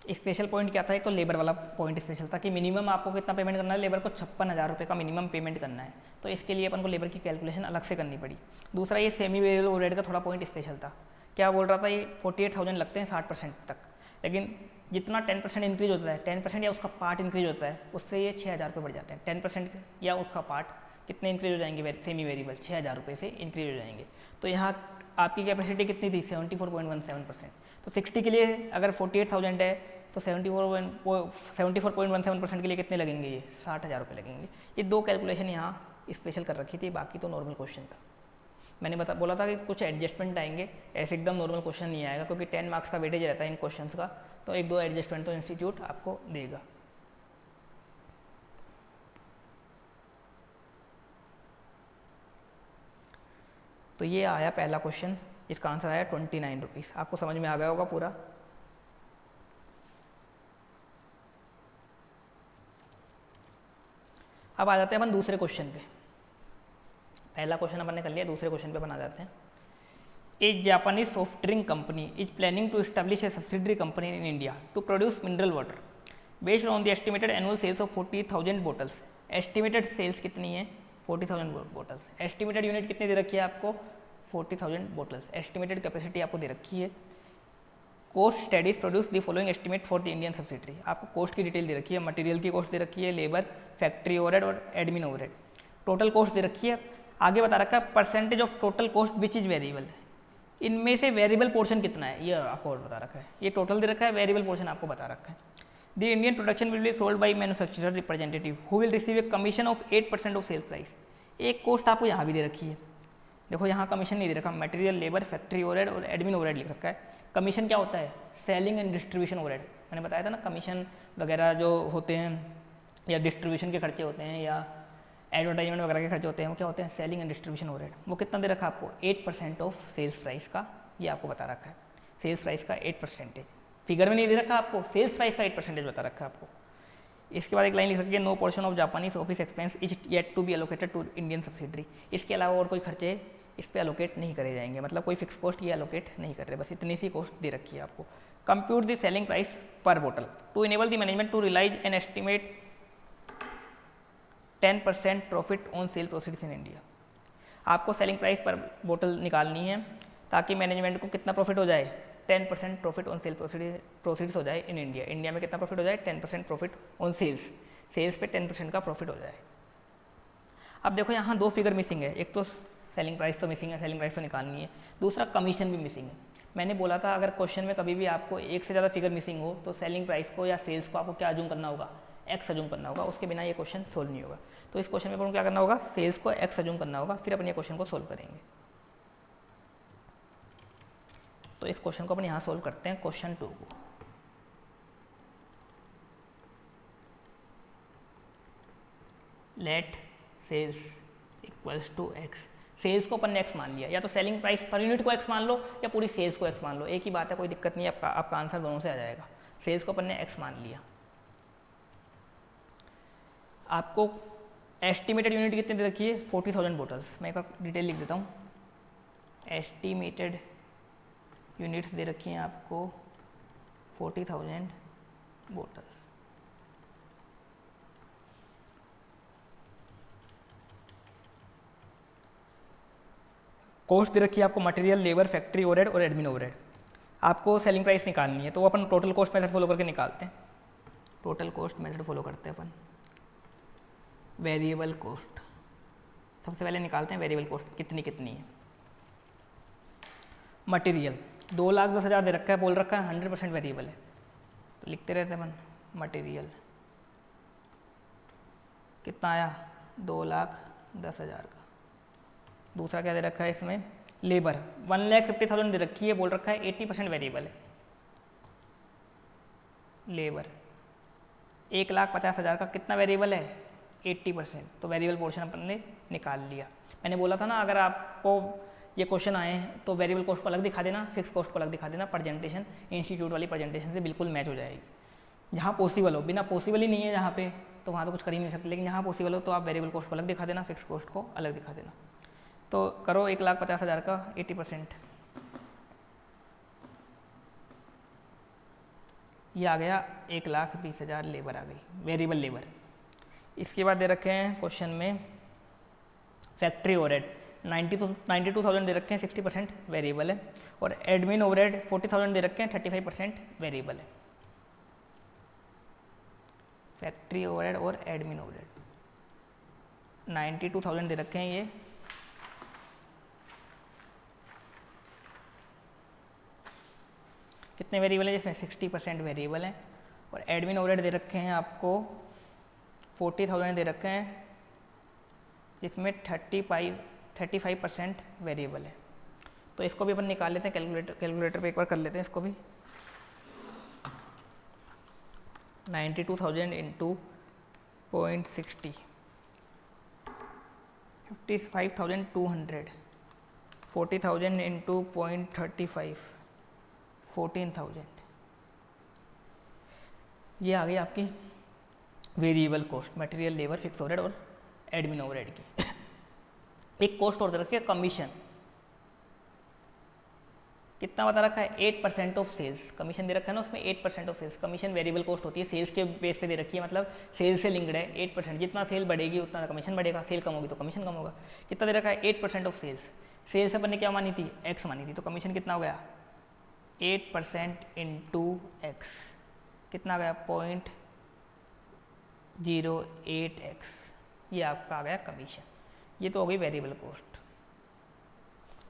स्पेशल पॉइंट क्या था, एक तो लेबर वाला पॉइंट स्पेशल था कि मिनिमम आपको कितना पेमेंट करना है, लेबर को 56,000 रुपये का मिनिमम पेमेंट करना है, तो इसके लिए अपन को लेबर की कैलकुलेशन अलग से करनी पड़ी। दूसरा, ये सेमी वेरिएबल ओवरहेड का थोड़ा पॉइंट स्पेशल था। क्या बोल रहा था, ये 48,000 लगते हैं 60% तक, लेकिन जितना 10% इंक्रीज होता है, 10% या उसका पार्ट इंक्रीज होता है, उससे ये 6,000 रुपये बढ़ जाते हैं। 10% या उसका पार्ट कितने इंक्रीज हो जाएंगे, सेमी वेरिएबल 6,000 रुपये से इंक्रीज हो जाएंगे। तो यहाँ आपकी कैपेसिटी कितनी थी 74.17%, तो 60 के लिए अगर 48,000 है तो 74.17% के लिए कितने लगेंगे, ये 60,000 रुपये लगेंगे। ये दो कैलकुलेशन यहाँ स्पेशल कर रखी थी, बाकी तो नॉर्मल क्वेश्चन था। मैंने बोला था कि कुछ एडजस्टमेंट आएंगे, ऐसे एकदम नॉर्मल क्वेश्चन नहीं आएगा, क्योंकि 10 मार्क्स का वेटेज रहता है इन क्वेश्चंस का, तो एक दो एडजस्टमेंट तो इंस्टीट्यूट आपको देगा। तो ये आया पहला क्वेश्चन, इसका आंसर आया 29 रुपीज़। आपको समझ में आ गया होगा पूरा। अब आ जाते हैं अपन दूसरे क्वेश्चन पे। पहला क्वेश्चन अपन ने कर लिया, दूसरे क्वेश्चन पे अपन आ जाते हैं। A Japanese soft drink company is planning to establish a subsidiary company in India to produce mineral water based on the estimated annual sales of 40,000 bottles. Estimated sales कितनी है 40,000 बोटल्स। एस्टिमेटेड यूनिट कितनी दे रखी है आपको 40,000 bottles. Estimated capacity आपको दे रखी है। Cost studies produce the following estimate for the Indian subsidiary. आपको कॉस्ट की डिटेल दे रखी है, मटेरियल की कॉस्ट दे रखी है, लेबर, फैक्ट्री ओवरहेड और एडमिन ओवरहेड। टोटल कॉस्ट दे रखी है। आगे बता रखा है percentage of total cost which is variable. इनमें से वेरिएबल पोर्शन कितना है ये आपको और बता रखा है। ये टोटल दे रखा है, वेरिएबल पोर्शन आपको बता रखा है। The Indian production will be sold by manufacturer representative who will receive a commission of 8% of sale price. एक कॉस्ट आपको यहाँ भी दे रखी है, देखो यहाँ कमीशन नहीं दे रखा, मटेरियल, लेबर, फैक्ट्री ओवरहेड और एडमिन ओवरहेड लिख रखा है। कमीशन क्या होता है, सेलिंग एंड डिस्ट्रीब्यूशन ओवरहेड। मैंने बताया था ना, कमीशन वगैरह जो होते हैं या डिस्ट्रीब्यूशन के खर्चे होते हैं या एडवर्टाइजमेंट वगैरह के खर्चे होते हैं, वो क्या होते हैं, सेलिंग एंड डिस्ट्रीब्यूशन ओवरहेड। वो कितना दे रखा है आपको 8% ऑफ सेल्स प्राइस का, ये आपको बता रखा है। सेल्स प्राइस का 8%, फिगर में नहीं दे रखा आपको, सेल्स प्राइस का 8% बता रखा है आपको। इसके बाद एक लाइन लिख रखी है, no portion of Japanese office expense is yet to be allocated to Indian subsidiary. इसके अलावा और कोई खर्चे इस पे एलोकेट नहीं करे जाएंगे, मतलब कोई फिक्स कॉस्ट ये एलोकेट नहीं कर रहे, बस इतनी सी कॉस्ट दे रखी है आपको। Compute the selling price per बोतल to enable the management to realise an estimate 10% profit on sale proceeds in India. आपको सेलिंग प्राइस पर बोतल निकालनी है ताकि मैनेजमेंट को कितना प्रॉफिट हो जाए, 10% प्रॉफिट ऑन सेल प्रोसीड्स हो जाए इन इंडिया। इंडिया में कितना प्रॉफिट हो जाए, 10% प्रॉफिट ऑन सेल्स, सेल्स पे 10% का प्रॉफिट हो जाए। अब देखो यहाँ दो फिगर मिसिंग है, एक तो सेलिंग प्राइस तो मिसिंग है, सेलिंग प्राइस तो निकालनी है, दूसरा कमीशन भी मिसिंग है। मैंने बोला था अगर क्वेश्चन में कभी भी आपको एक से ज़्यादा फिगर मिसिंग हो तो सेलिंग प्राइस को या सेल्स को आपको क्या अज्यूम करना होगा, एक्स अज्यूम करना होगा, उसके बिना ये क्वेश्चन सोल्व नहीं होगा। तो इस क्वेश्चन में अपन को क्या करना होगा, सेल्स को एक्स अज्यूम करना होगा, फिर अपन ये क्वेश्चन को सोल्व करेंगे। तो इस क्वेश्चन को अपन यहाँ सोल्व करते हैं, क्वेश्चन 2 को। Let sales equals to x. Sales को अपन ने एक्स मान लिया, या तो सेलिंग प्राइस पर यूनिट को एक्स मान लो या पूरी सेल्स को एक्स मान लो, एक ही बात है, कोई दिक्कत नहीं है, आपका आंसर दोनों से आ जाएगा। सेल्स को अपन ने एक्स मान लिया। आपको एस्टिमेटेड यूनिट कितनी दे रखी है, 40,000 बोटल्स। मैं एक बार डिटेल लिख देता हूँ। एस्टिमेटेड यूनिट्स दे रखी हैं आपको 40,000 बोटल्स। कॉस्ट दे रखी है आपको मटेरियल, लेबर, फैक्ट्री ओवरहेड और एडमिन ओवरहेड। आपको सेलिंग प्राइस निकालनी है तो अपन टोटल कॉस्ट मेथड फॉलो करके निकालते हैं। टोटल कॉस्ट मेथड फॉलो करते हैं अपन। वेरिएबल कॉस्ट सबसे पहले निकालते हैं, वेरिएबल कॉस्ट कितनी कितनी है। मटेरियल 2,10,000 दे रखा है, बोल रखा है 100% वेरिएबल है, तो लिखते रहते हैं अपन। मटेरियल कितना आया, 2,10,000 का। दूसरा क्या दे रखा है इसमें, लेबर 1,50,000 दे रखी है, बोल रखा है 80% वेरिएबल है। लेबर 1,50,000 का कितना वेरिएबल है, 80%, तो वेरिएबल पोर्शन अपन ने निकाल लिया। मैंने बोला था ना अगर आपको ये क्वेश्चन आए हैं तो वेरिएबल कॉस्ट को अलग दिखा देना, फिक्स कॉस्ट को अलग दिखा देना। प्रेजेंटेशन इंस्टीट्यूट वाली प्रेजेंटेशन से बिल्कुल मैच हो जाएगी। जहाँ पॉसिबल हो, बिना पॉसिबल ही नहीं है जहाँ पे, तो वहाँ तो कुछ कर ही नहीं सकते, लेकिन जहाँ पॉसिबल हो तो आप वेरिएबल कॉस्ट को अलग दिखा देना, फिक्स कॉस्ट को अलग दिखा देना। तो करो 1,50,000 का 80%, ये आ गया 1,20,000 लेबर आ गई, वेरिएबल लेबर। इसके बाद दे रखे हैं क्वेश्चन में फैक्ट्री ओवरहेड 92,000 दे रखे हैं, 60% वेरिएबल है, और एडमिन ओवरहेड 40,000 दे रखे हैं, 35% वेरिएबल है। फैक्ट्री ओवरहेड और एडमिन ओवरहेड 92,000 दे रखे हैं, ये कितने वेरिएबल है, जिसमें 60% वेरिएबल है, और एडमिन ओवरहेड दे रखे हैं आपको 40,000 दे रखे हैं, जिसमें 35% वेरिएबल है। तो इसको भी अपन निकाल लेते हैं, कैलकुलेटर पे एक बार कर लेते हैं इसको भी। 92,000 इंटू 0.60, 55,200, 40,000 इंटू 0.35, 14,000। ये आ गई आपकी variable cost, material, labour, fix overhead और एडमिन ओवरहेड की। एक कॉस्ट और दे रखी है कमीशन, कितना बता रखा है, 8% ऑफ सेल्स। कमीशन दे रखा है ना उसमें 8% of sales. Commission variable cost होती है, सेल्स के बेस पे दे रखी है, मतलब सेल्स से लिंक्ड है। 8%, जितना सेल बढ़ेगी उतना कमीशन बढ़ेगा, सेल कम होगी तो कमीशन कम होगा। कितना दे रखा है, 8% ऑफ सेल्स। सेल्स अपन ने क्या मानी थी, एक्स मानी थी, तो कमीशन कितना हो गया, 8% इंटू एक्स, कितना आ गया, 0.08x, ये आपका आ गया कमीशन। ये तो हो गई वेरिएबल कॉस्ट।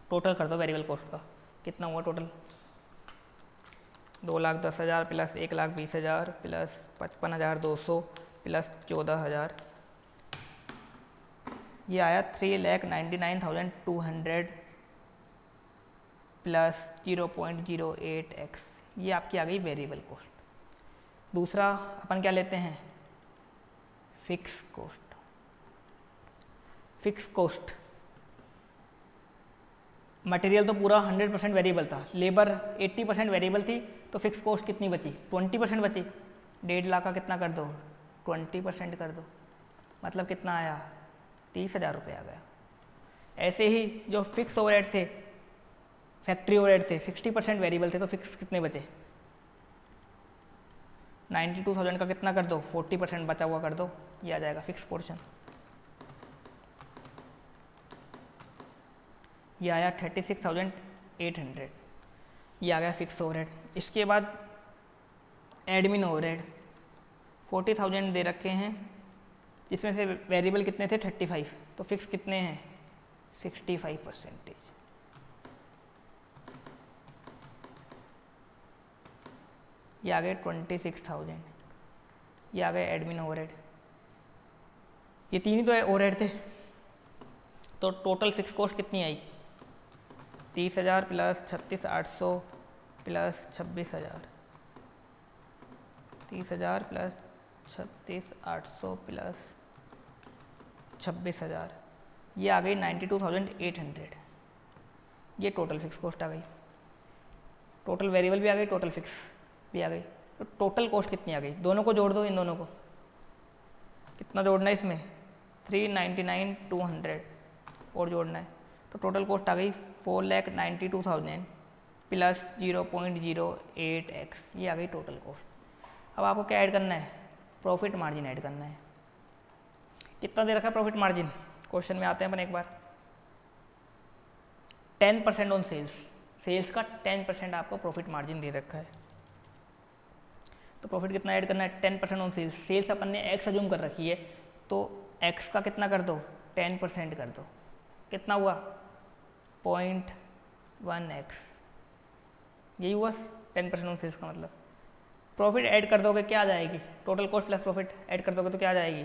टोटल कर दो वेरिएबल कॉस्ट का, कितना हुआ टोटल, 2,10,000 प्लस 1,20,000 प्लस 55,200 प्लस 14,000, ये आया 3,99,200 प्लस 0.08x, ये आपकी आ गई वेरिएबल कॉस्ट। दूसरा अपन क्या लेते हैं, fix cost. Fix cost, material तो पूरा 100% वेरिएबल था, लेबर 80% वेरिएबल थी, तो फिक्स कॉस्ट कितनी बची, 20% बची। 1.5 लाख का कितना कर दो, 20% कर दो, मतलब कितना आया, 30,000 रुपये आ गया। ऐसे ही जो फिक्स ओवरहेड थे, फैक्ट्री ओवरहेड थे, 60% वेरिएबल थे, तो फिक्स कितने बचे, 92,000 का कितना कर दो, 40% बचा हुआ कर दो, ये आ जाएगा फिक्स पोर्शन। ये आया 36,800, ये आ गया फिक्स ओवरहेड। इसके बाद एडमिन ओवरहेड 40,000 दे रखे हैं, जिसमें से वेरिएबल कितने थे 35, तो फिक्स कितने हैं 65%। ये आ गए 26,000, ये आ गए एडमिन ओवरहेड। ये तीन ही तो ओवरहेड थे, तो टोटल फिक्स कॉस्ट कितनी आई 30,000 प्लस 36,800 प्लस 26,000, 30,000 प्लस 36,800 प्लस 26,000, ये आ गई 92,800। ये टोटल फिक्स कॉस्ट आ गई, टोटल वेरिएबल भी आ गई, टोटल फिक्स भी आ गई। तो टोटल कॉस्ट कितनी आ गई, दोनों को जोड़ दो, इन दोनों को कितना जोड़ना है इसमें 399,200 और जोड़ना है, तो टोटल कॉस्ट आ गई 4,92,000 प्लस 0.08x, ये आ गई टोटल कॉस्ट। अब आपको क्या ऐड करना है, प्रॉफिट मार्जिन ऐड करना है। कितना दे रखा है प्रॉफिट मार्जिन, क्वेश्चन में आते हैं अपन एक बार। 10% ऑन सेल्स, सेल्स का 10% आपको प्रॉफिट मार्जिन दे रखा है, तो प्रॉफिट कितना ऐड करना है 10% ऑन सेल्स। सेल्स अपन ने x अज्यूम कर रखी है, तो x का कितना कर दो 10% कर दो, कितना हुआ 0.1x, यही हुआ 10% ऑन सेल्स का मतलब। प्रॉफिट ऐड कर दोगे क्या आ जाएगी, total cost plus profit add कर दोगे तो क्या आ जाएगी,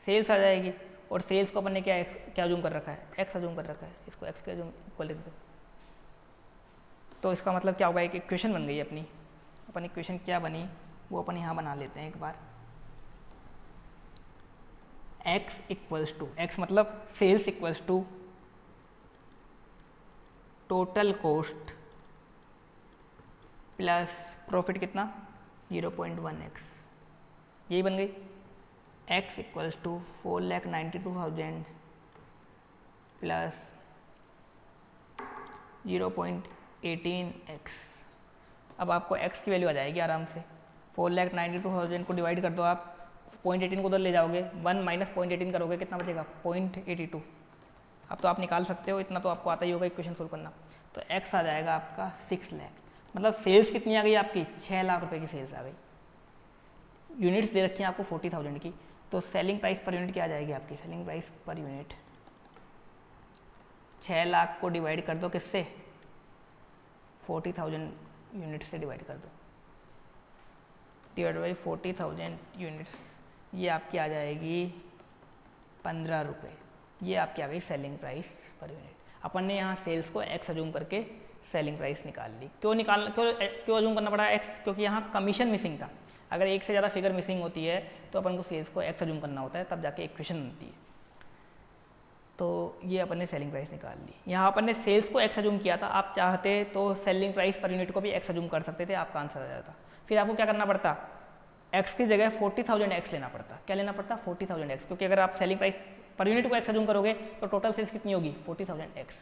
सेल्स आ जाएगी। और सेल्स को अपन ने क्या अज्यूम कर रखा है, x अज्यूम कर रखा है, इसको x के अज्यूम इक्वल लिख दो। तो इसका मतलब क्या होगा, एक इक्वेशन बन गई अपनी। अपन इक्वेशन क्या बनी वो अपन यहाँ बना लेते हैं एक बार। x इक्वल्स टू, x मतलब sales equals to total cost plus profit कितना 0.1x, यही बन गई। x equals to 4,92,000 plus 0.18x। अब आपको x की वैल्यू आ जाएगी आराम से, 4,92,000 को डिवाइड कर दो आप, 0.18 को उधर ले जाओगे, 1 माइनस 0.18 करोगे कितना बचेगा 0.82। अब तो आप निकाल सकते हो, इतना तो आपको आता ही होगा इक्वेशन सोल्व करना। तो x आ जाएगा आपका 6 लाख, मतलब सेल्स कितनी आ गई आपकी 6 लाख रुपए की सेल्स आ गई। यूनिट्स दे रखी हैं आपको 40,000 की, तो सेलिंग प्राइस पर यूनिट क्या आ जाएगी आपकी, selling price per unit 6 lakh को डिवाइड कर दो किससे 40,000 यूनिट से डिवाइड कर दो, डिवाइड बाई 40,000 यूनिट्स, ये आपकी आ जाएगी 15 रुपये। ये आपकी आ गई सेलिंग प्राइस पर यूनिट। अपन ने यहाँ सेल्स को x अज्यूम करके सेलिंग प्राइस निकाल ली। क्यों अज्यूम करना पड़ा x, क्योंकि यहाँ कमीशन मिसिंग था। अगर एक से ज़्यादा फिगर मिसिंग होती है तो अपन को सेल्स को x अज्यूम करना होता है, तब जाके इक्वेशन बनती है। तो ये अपन ने सेलिंग प्राइस निकाल ली। यहाँ अपन ने सेल्स को x अज्यूम किया था, आप चाहते तो सेलिंग प्राइस पर यूनिट को भी x अज्यूम कर सकते थे, आपका आंसर आ जाता। फिर आपको क्या करना पड़ता, x की जगह 40,000 x लेना पड़ता। क्या लेना पड़ता 40,000 x, क्योंकि अगर आप सेलिंग प्राइस पर यूनिट को x अज्यूम करोगे तो टोटल सेल्स कितनी होगी 40,000 x,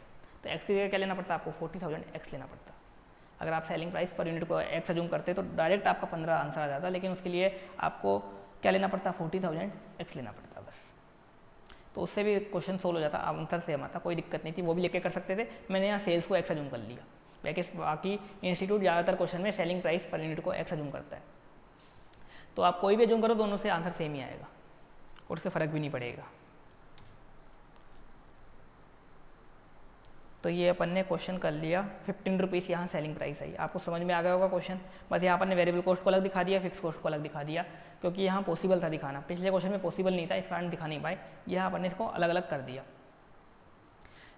तो x की जगह क्या लेना पड़ता आपको 40,000 x लेना पड़ता। अगर आप सेलिंग प्राइस पर यूनिट को x अज्यूम करते तो डायरेक्ट आपका 15 आंसर आ जाता, लेकिन उसके लिए आपको क्या लेना पड़ता 40,000 x लेना पड़ता बस। तो उससे भी क्वेश्चन सोल्व हो जाता, आंसर सेम आता, कोई दिक्कत नहीं थी, वो भी लेके कर सकते थे। मैंने यहाँ सेल्स को x अज्यूम कर लिया, बाकी इंस्टीट्यूट ज़्यादातर क्वेश्चन में सेलिंग प्राइस पर यूनिट को x अज्यूम करता है। तो आप कोई भी अज्यूम करो, दोनों से आंसर सेम ही आएगा और उससे फ़र्क भी नहीं पड़ेगा। तो ये अपन ने क्वेश्चन कर लिया। 15 रुपीज़ यहाँ सेलिंग प्राइस आई, आपको समझ में आ गया होगा क्वेश्चन। बस यहाँ अपन ने वेरिएबल कॉस्ट को अलग दिखा दिया, फिक्स कॉस्ट को अलग दिखा दिया, क्योंकि यहाँ पॉसिबल था दिखाना। पिछले क्वेश्चन में पॉसिबल नहीं था, इस कारण दिखा नहीं पाए, यहाँ अपन ने इसको अलग अलग कर दिया।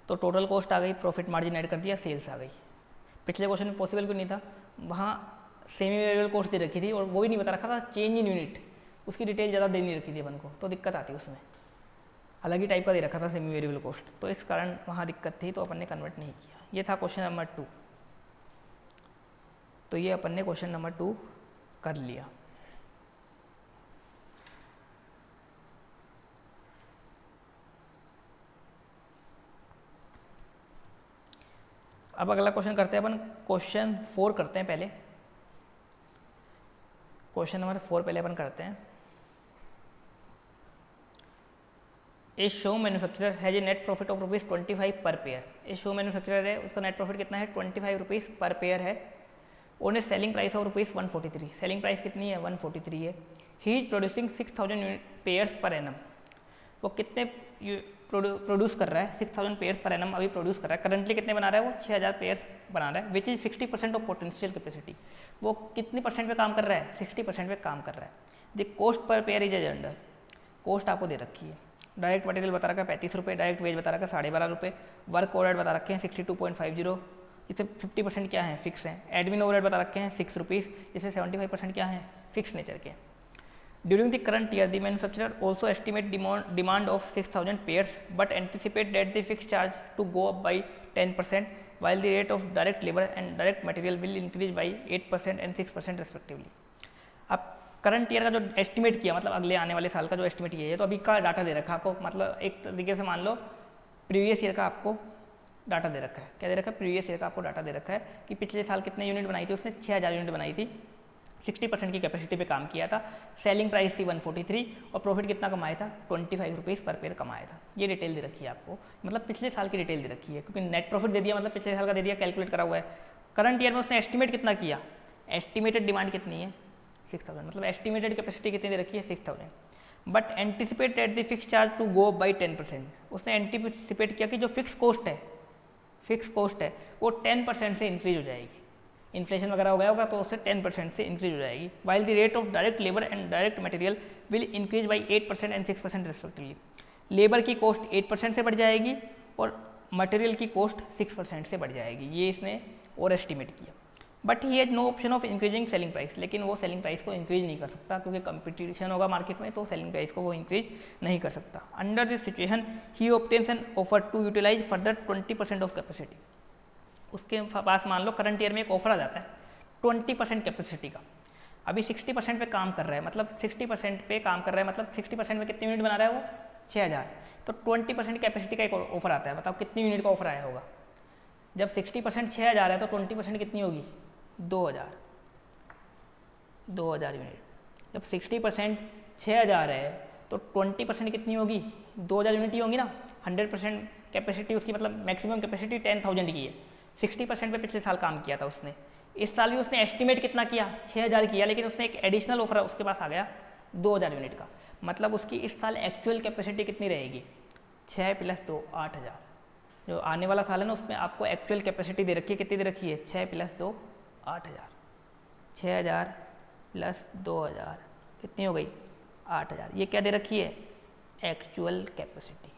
तो टोटल कॉस्ट आ गई, प्रॉफिट मार्जिन ऐड कर दिया, सेल्स आ गई। पिछले क्वेश्चन में पॉसिबल क्यों नहीं था, वहाँ सेमी वेरिएबल कॉस्ट दे रखी थी और वो भी नहीं बता रखा था चेंज इन यूनिट, उसकी डिटेल ज़्यादा दे नहीं रखी थी अपन को, तो दिक्कत आती उसमें। अलग ही टाइप का दे रखा था सेमी वेरिएबल कॉस्ट, तो इस कारण वहाँ दिक्कत थी, तो अपन ने कन्वर्ट नहीं किया। ये था क्वेश्चन नंबर 2। तो ये अपन ने क्वेश्चन नंबर 2 कर लिया। अब अगला क्वेश्चन करते हैं अपन, क्वेश्चन 4 करते हैं पहले। क्वेश्चन नंबर 4 पहले अपन करते हैं। A shoe manufacturer has a net profit of ₹25 per pair. A shoe manufacturer है, उसका नेट प्रॉफिट कितना है? ₹25 पर पेयर है। Own A selling price of ₹143। Selling price कितनी है? 143 है। He is producing 6000 pairs per annum. वो कितने प्रोड्यूस कर रहा है? 6000 पेयर्स पर एनम अभी प्रोड्यूस कर रहा है। करंटली कितने बना रहा है? वो 6000 पेयर्स बना रहा है, which is 60% of potential capacity. वो कितनी परसेंट पे काम कर रहा है? 60% पे काम कर रहा है। The cost per pair is as under. Cost आपको दे रखी है। डायरेक्ट मटेरियल बता रखा है ₹35, डायरेक्ट वेज बता रखा है ₹12.5, वर्क ओवरहेड बता रखे हैं 62.50, जिससे 50% क्या है? फिक्स है। एडमिन ओवरहेड बता रखे हैं ₹6, जिससे 75% क्या है? फिक्स नेचर के। During the current year the manufacturer also estimate demand of 6000 pairs but anticipate that the fix charge to go up by 10%, while the rate of direct labor and direct material will increase by 8% and 6% respectively। अब current year का जो estimate किया, मतलब अगले आने वाले साल का जो एस्टिमेट किया है, तो अभी का डाटा दे रखा है आपको, मतलब एक तरीके से मान लो प्रीवियस ईयर का आपको डाटा दे रखा है। क्या दे रखा है? प्रीवियस ईयर का आपको डाटा दे रखा है कि पिछले साल कितने यूनिट बनाई थी उसने? 6000 यूनिट बनाई थी, 60% की कैपेसिटी पे काम किया था। सेलिंग प्राइस थी 143 और प्रॉफिट कितना कमाया था? ₹25 पर पेयर कमाया था। ये डिटेल दे रखी है आपको, मतलब पिछले साल की डिटेल दे रखी है, क्योंकि नेट प्रॉफिट दे दिया मतलब पिछले साल का दे दिया, कैलकुलेट करा हुआ है। करंट ईयर में उसने एस्टिमेट कितना किया? एस्टिमेटेड डिमांड कितनी है? 6000, मतलब एस्टिमेटेड कैपेसिटी कितनी दे रखी है? 6000। But anticipate at the fix charge to go by 10%। उसने एंटिसिपेट किया कि जो फिक्स कॉस्ट है वो 10% से इंक्रीज हो जाएगी। इन्फ्लेशन वगैरह हो गया होगा तो उससे 10% से इंक्रीज हो जाएगी। While the rate of direct labour and direct material will increase by 8% and 6% respectively. Labour की कॉस्ट 8% से बढ़ जाएगी और मटेरियल की कॉस्ट 6% से बढ़ जाएगी। ये इसने और एस्टिमेट किया। But he has no option of increasing selling price. लेकिन वो सेलिंग प्राइस को इंक्रीज नहीं कर सकता, क्योंकि कंपटीशन होगा मार्केट में, तो सेलिंग प्राइस को वो इंक्रीज नहीं कर सकता। Under this situation he obtains an offer to utilise further 20% of capacity. उसके पास मान लो करंट ईयर में एक ऑफर आ जाता है 20% कैपेसिटी का। अभी 60% पे काम कर रहा है, मतलब 60% पे काम कर रहा है, मतलब 60% में कितने यूनिट बना रहा है वो? 6000। तो 20% कैपेसिटी का एक ऑफर आता है, बताओ कितनी यूनिट का ऑफर आया होगा? जब 60% 6000 है तो 20% कितनी होगी? 2000 यूनिट। जब 60% 6000 है तो 20% कितनी होगी? 2000 यूनिट ही होंगी ना। 100% कैपेसिटी उसकी, मतलब मैक्सिमम कैपेसिटी 10,000 की है। 60% पे पिछले साल काम किया था उसने। इस साल भी उसने एस्टिमेट कितना किया? 6000 किया, लेकिन उसने एक एडिशनल ऑफर उसके पास आ गया 2000 यूनिट का। मतलब उसकी इस साल एक्चुअल कैपेसिटी कितनी रहेगी? 6 + 2 8000। जो आने वाला साल है ना, उसमें आपको एक्चुअल कैपेसिटी दे रखी है, कितनी दे रखी है? 6 + 2 8000। 6000 + 2000 कितनी हो गई? 8000। ये क्या दे रखी है? Actual capacity.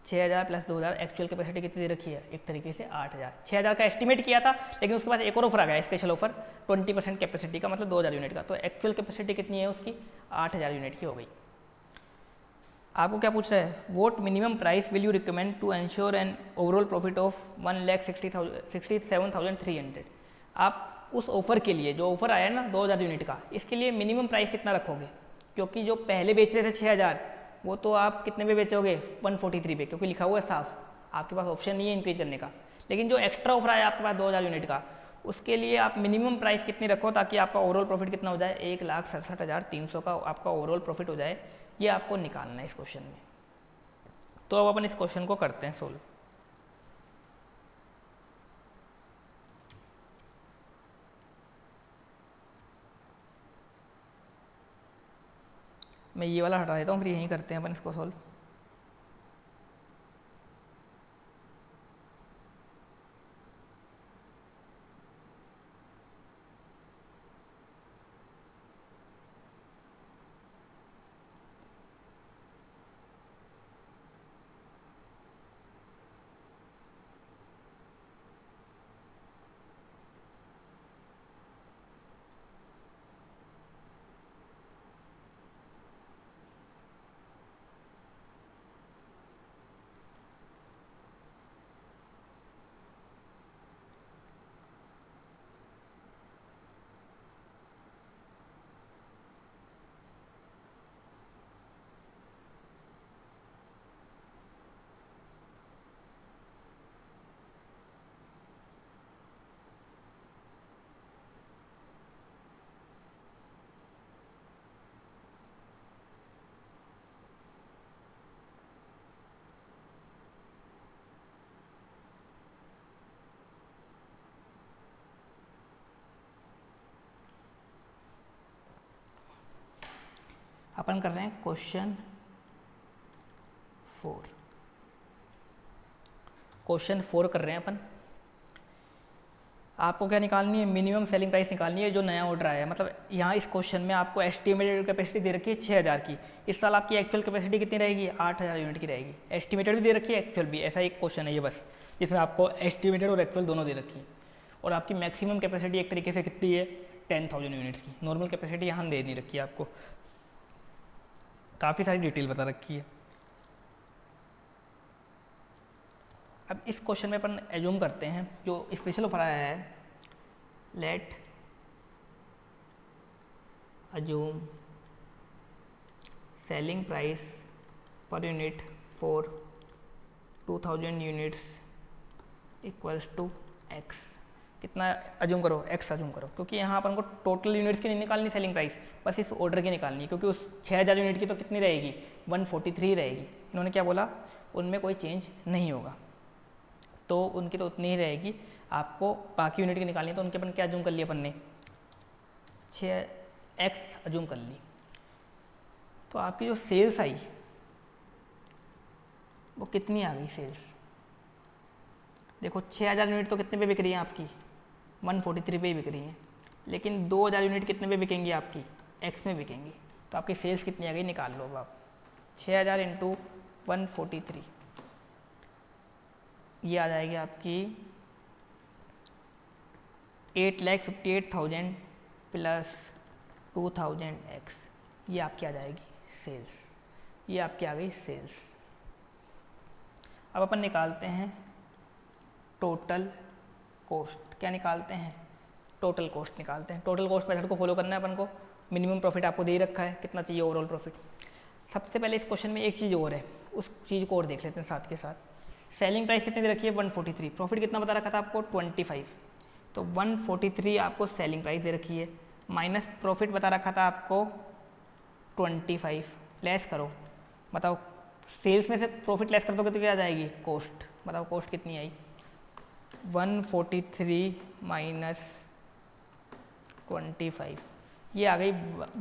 6000 + 2000 एक्चुअल कैपेसिटी कितनी दे रखी है? एक तरीके से 8000। 6000 का एस्टिमेट किया था, लेकिन उसके पास एक और ऑफर आ गया, स्पेशल ऑफर 20% कैपेसिटी का, मतलब 2000 यूनिट का। तो एक्चुअल कैपेसिटी कितनी है उसकी? 8000 यूनिट की हो गई। आपको क्या पूछ रहा है? What minimum price will you recommend to ensure an overall profit of 1,67,300। आप उस ऑफर के लिए, जो ऑफर आया है ना 2000 यूनिट का, इसके लिए मिनिमम प्राइस कितना रखोगे? क्योंकि जो पहले बेच रहे थे 6000, वो तो आप कितने पे बेचोगे? 143 पे, क्योंकि लिखा हुआ है साफ, आपके पास ऑप्शन नहीं है इंक्रीज करने का। लेकिन जो एक्स्ट्रा ऑफर आया आपके पास 2000 यूनिट का, उसके लिए आप मिनिमम प्राइस कितनी रखो ताकि आपका ओवरऑल प्रॉफिट कितना हो जाए? 1,67,300 का आपका ओवरऑल प्रॉफिट हो जाए। ये आपको निकालना है इस क्वेश्चन में। तो अब अपन इस क्वेश्चन को करते हैं सोल्व। मैं ये वाला हटा देता हूँ, फिर यहीं करते हैं अपन इसको सोल्व। अपन कर रहे हैं क्वेश्चन 4 कर रहे हैं अपन। आपको क्या निकालनी है, मिनिमम सेलिंग प्राइस निकालनी है जो नया ऑर्डर आया है। मतलब यहाँ इस क्वेश्चन में आपको एस्टिमेटेड कैपेसिटी दे रखी है 6000 की। इस साल आपकी एक्चुअल कैपेसिटी कितनी रहेगी, 8000 यूनिट की रहेगी। एस्टिमेटेड भी दे रखी है, एक्चुअल भी। ऐसा एक क्वेश्चन है ये बस, जिसमें आपको एस्टिमेटेड और एक्चुअल दोनों दे रखी है। और आपकी मैक्सिमम कैपेसिटी एक तरीके से कितनी है, 10,000 यूनिट्स की। नॉर्मल कैपेसिटी यहाँ दे नहीं रखी है आपको, काफ़ी सारी डिटेल बता रखी है। अब इस क्वेश्चन में अपन एज्यूम करते हैं जो स्पेशल ऑफर आया है, let assume selling price per unit for 2000 units equals to x. कितना अज्यूम करो, एक्स अज्यूम करो, क्योंकि यहाँ अपन को टोटल यूनिट्स की नहीं निकालनी सेलिंग प्राइस, बस इस ऑर्डर की निकालनी है। क्योंकि उस 6000 यूनिट की तो कितनी रहेगी, 143 रहेगी। इन्होंने क्या बोला, उनमें कोई चेंज नहीं होगा, तो उनकी तो उतनी ही रहेगी। आपको बाकी यूनिट की निकालनी है, तो उनके अपन क्या अज्यूम कर लिया अपन ने, 6x अज्यूम कर ली। तो आपकी जो सेल्स आई वो कितनी आ गई सेल्स, देखो 6000 यूनिट तो कितने पे बिक रही है आपकी, 143 पे ही बिक रही हैं। लेकिन 2000 यूनिट कितने पे बिकेंगी आपकी, x में बिकेंगी। तो आपकी सेल्स कितनी आ गई, निकाल लो अब आप। 6000 इंटू 143, ये आ जाएगी आपकी 8,58,000 प्लस 2000x, ये आपकी आ जाएगी सेल्स। ये आपकी आ गई सेल्स। अब अपन निकालते हैं टोटल कॉस्ट। क्या निकालते हैं, टोटल कॉस्ट निकालते हैं। टोटल कॉस्ट मेथड को फॉलो करना है अपन को। मिनिमम प्रॉफिट आपको दे ही रखा है, कितना चाहिए ओवरऑल प्रॉफिट। सबसे पहले इस क्वेश्चन में एक चीज़ और है, उस चीज़ को और देख लेते हैं साथ के साथ। सेलिंग प्राइस कितनी दे रखी है, 143। प्रॉफिट कितना बता रखा था आपको, 25। तो 143 आपको सेलिंग प्राइस दे रखी है, माइनस प्रॉफिट बता रखा था आपको 25। लेस करो, बताओ सेल्स में से प्रॉफिट लेस कर दोगे तो क्या आ जाएगी, कॉस्ट। बताओ कॉस्ट कितनी आई, 143 माइनस 25, ये आ गई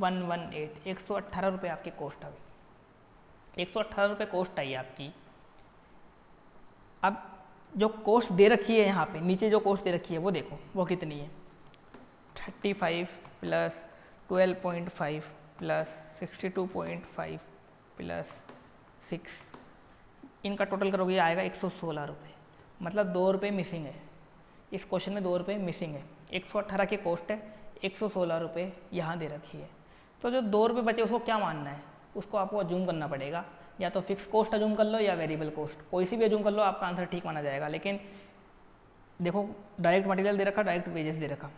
118। 118 रुपये आपकी कॉस्ट आ गई। 118 रुपये कॉस्ट आई आपकी। अब जो कॉस्ट दे रखी है यहाँ पे नीचे, जो कॉस्ट दे रखी है वो देखो, वो कितनी है, 35 प्लस 12.5 प्लस 62.5 प्लस 6, इनका टोटल करोगे आएगा 116 रुपये। मतलब 2 रुपये मिसिंग है इस क्वेश्चन में, 2 रुपये मिसिंग है। 118 की कॉस्ट है, 116 रुपये यहाँ दे रखी है। तो जो 2 रुपये बचे उसको क्या मानना है, उसको आपको अज्यूम करना पड़ेगा। या तो फिक्स कॉस्ट अज्यूम कर लो या वेरिएबल कॉस्ट, कोई सी भी अज्यूम कर लो, आपका आंसर ठीक माना जाएगा। लेकिन देखो डायरेक्ट मटेरियल दे रखा, डायरेक्ट वेजेस दे रखा,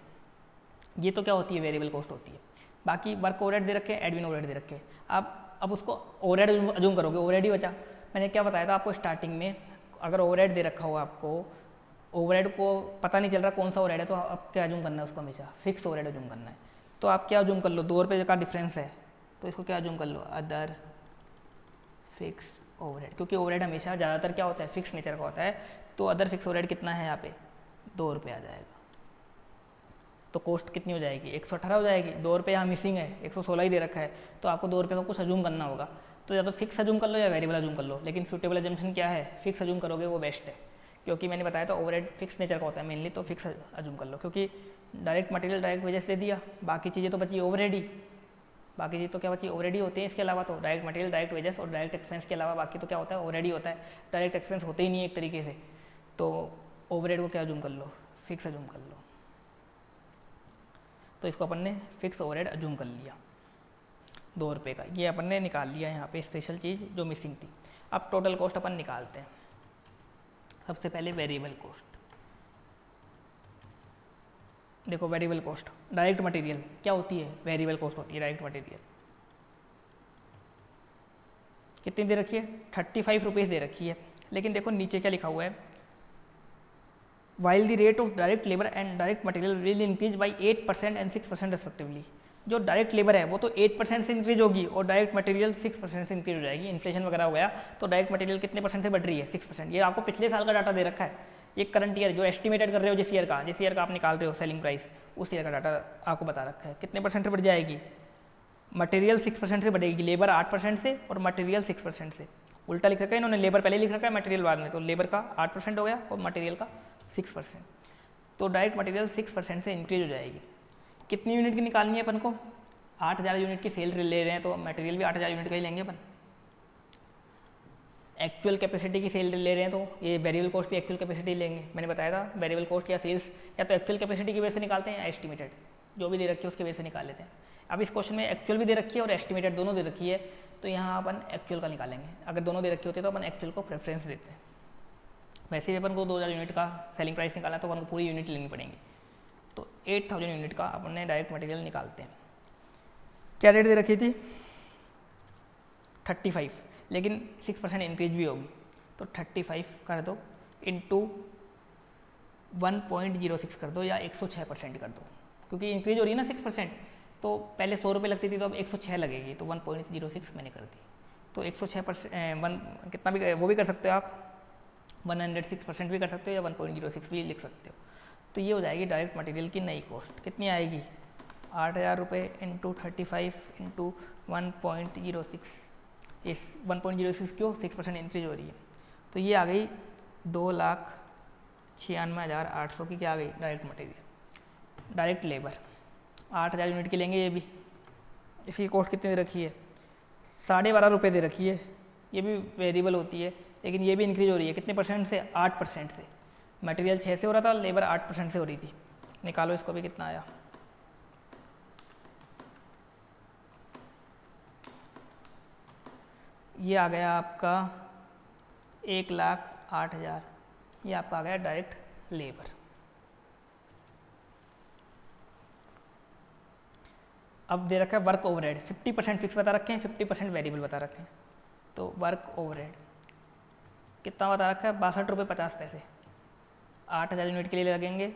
ये तो क्या होती है, वेरिएबल कॉस्ट होती है। बाकी वर्क ओवरहेड दे रखे, एडमिन ओवरहेड दे रखे। अब उसको ओवरहेड अज्यूम करोगे, ओवरहेड ही बचा। मैंने क्या बताया था आपको स्टार्टिंग में, अगर ओवरहेड दे रखा हो आपको, ओवरहेड को पता नहीं चल रहा कौन सा ओवरहेड है, तो आप क्या अज्यूम करना है उसको, हमेशा फिक्स ओवरहेड अज्यूम करना है। तो आप क्या अज्यूम कर लो, 2 रुपये का डिफरेंस है, तो इसको क्या अज्यूम कर लो, अदर फिक्स ओवरहेड। क्योंकि ओवरहेड हमेशा ज़्यादातर क्या होता है, फिक्स नेचर का होता है। तो अदर फिक्स ओवरहेड कितना है यहाँ पे, 2 रुपये आ जाएगा। तो कॉस्ट कितनी हो जाएगी, 118 हो जाएगी। 2 रुपये यहाँ मिसिंग है, 116 ही दे रखा है, तो आपको 2 रुपये का कुछ अज्यूम करना होगा। तो या तो फिक्स अज्यूम कर लो या वेरिएबल अज्यूम कर लो। लेकिन सूटेबल अजम्पशन क्या है, फिक्स अज्यूम करोगे वो बेस्ट है। क्योंकि मैंने बताया था ओवरहेड फिक्स नेचर का होता है मेनली, तो फिक्स अज्यूम कर लो। क्योंकि डायरेक्ट मटेरियल डायरेक्ट वेजेस दे दिया, बाकी चीज़ें तो बची ओवरहेड ही। बाकी चीज़ तो क्या बची, ओवरहेड ही होते हैं। इसके अलावा तो डायरेक्ट मटेरियल, डायरेक्ट वेजेस और डायरेक्ट एक्सपेंस के अलावा बाकी तो क्या होता है, ओवरहेड ही होता है। डायरेक्ट एक्सपेंस होते ही नहीं है एक तरीके से। तो ओवरहेड को क्या अज्यूम कर लो, फिक्स अज्यूम कर लो। तो इसको अपन ने फिक्स ओवरहेड अज्यूम कर लिया, 2 रुपये का। ये अपन ने निकाल लिया यहाँ पे स्पेशल चीज़ जो मिसिंग थी। अब टोटल कॉस्ट अपन निकालते हैं। सबसे पहले वेरिएबल कॉस्ट। देखो वेरिएबल कॉस्ट, डायरेक्ट मटेरियल क्या होती है, वेरिएबल कॉस्ट होती है डायरेक्ट मटेरियल। कितनी दे रखी है, 35 रुपीज़ दे रखी है। लेकिन देखो नीचे क्या लिखा हुआ है, while the rate of direct labour and direct material will increase by 8% and 6% respectively. जो डायरेक्ट लेबर है वो तो 8% से इंक्रीज होगी और डायरेक्ट मटेरियल 6% से इंक्रीज हो जाएगी। इन्फ्लेशन वगैरह हो गया तो डायरेक्ट मटेरियल कितने परसेंट से बढ़ रही है, 6%। ये आपको पिछले साल का डाटा दे रखा है। ये करंट ईयर जो एस्टिमेटेड कर रहे हो, जिस ईयर का आप निकाल रहे हो सेलिंग प्राइस, उस ईयर का डाटा आपको बता रखा है। कितने परसेंट से बढ़ जाएगी, मटेरियल 6% से बढ़ेगी, लेबर 8% से और मटेरियल 6% से। उल्टा लिख रखा है इन्होंने, लेबर पहले लिख रखा है मटेरियल बाद में, तो लेबर का 8% हो गया और मटेरियल का 6%। तो डायरेक्ट मटेरियल 6% से इंक्रीज हो जाएगी। कितनी यूनिट की निकालनी है अपन को? 8000 यूनिट की सेल ले रहे हैं तो मटेरियल भी 8000 यूनिट का ही लेंगे अपन। एक्चुअल कैपेसिटी की सेल ले रहे हैं तो ये वेरिएबल कॉस्ट की एक्चुअल कैपेसिटी लेंगे। मैंने बताया था वेरिएबल कॉस्ट या सेल्स या तो एक्चुअल कैपेसिटी की बेस से निकालते हैं या एस्टिमेटेड, जो भी दे रखी है उसके बेस से निकाल लेते हैं। अब इस क्वेश्चन में एक्चुअल भी दे रखी है और एस्टिमेटेड दोनों दे रखी है, तो यहाँ अपन एक्चुअल का निकालेंगे। अगर दोनों दे रखी होती है तो अपन एक्चुअल को प्रेफरेंस देते हैं। वैसे भी अपन को 2000 यूनिट का सेलिंग प्राइस निकालना है तो अपन को पूरी यूनिट लेनी पड़ेंगी। तो 8000 यूनिट का अपन ने डायरेक्ट मटेरियल निकालते हैं। क्या रेट दे रखी थी? 35, लेकिन 6% इंक्रीज भी होगी, तो 35 कर दो इंटू 1.06 कर दो या 106% कर दो, क्योंकि इंक्रीज हो रही है ना 6%, तो पहले 100 रुपये लगती थी तो अब 106 लगेगी, तो 1.06 मैंने कर दी। तो 106% कितना भी वो भी कर सकते हो आप, 106% भी कर सकते हो या 1.06 भी लिख सकते हो। तो ये हो जाएगी डायरेक्ट मटेरियल की नई कॉस्ट। कितनी आएगी? 8000 रुपये इंटू 35 इंटू 1.06। इस 1.06 क्यों? 6% इंक्रीज हो रही है, तो ये आ गई 2,96,800 की। क्या आ गई? Direct material. Direct labour 8000 unit की लेंगे, ये भी इसकी कॉस्ट कितनी दे रखी है? 12.5 रुपये दे रखी है। ये भी वेरिएबल होती है, लेकिन ये भी इंक्रीज हो रही है। कितने परसेंट से? 8% से। मटेरियल 6 से हो रहा था, लेबर 8% से हो रही थी। निकालो इसको भी, कितना आया? ये आ गया आपका 1,08,000। ये आपका आ गया डायरेक्ट लेबर। अब दे रखा है वर्क ओवरहेड, 50% फिक्स बता रखे हैं, 50% वेरिएबल बता रखे हैं। तो वर्क ओवरहेड कितना बता रखा है? 62 रुपये 50 पैसे। 8000 यूनिट के लिए लगेंगे।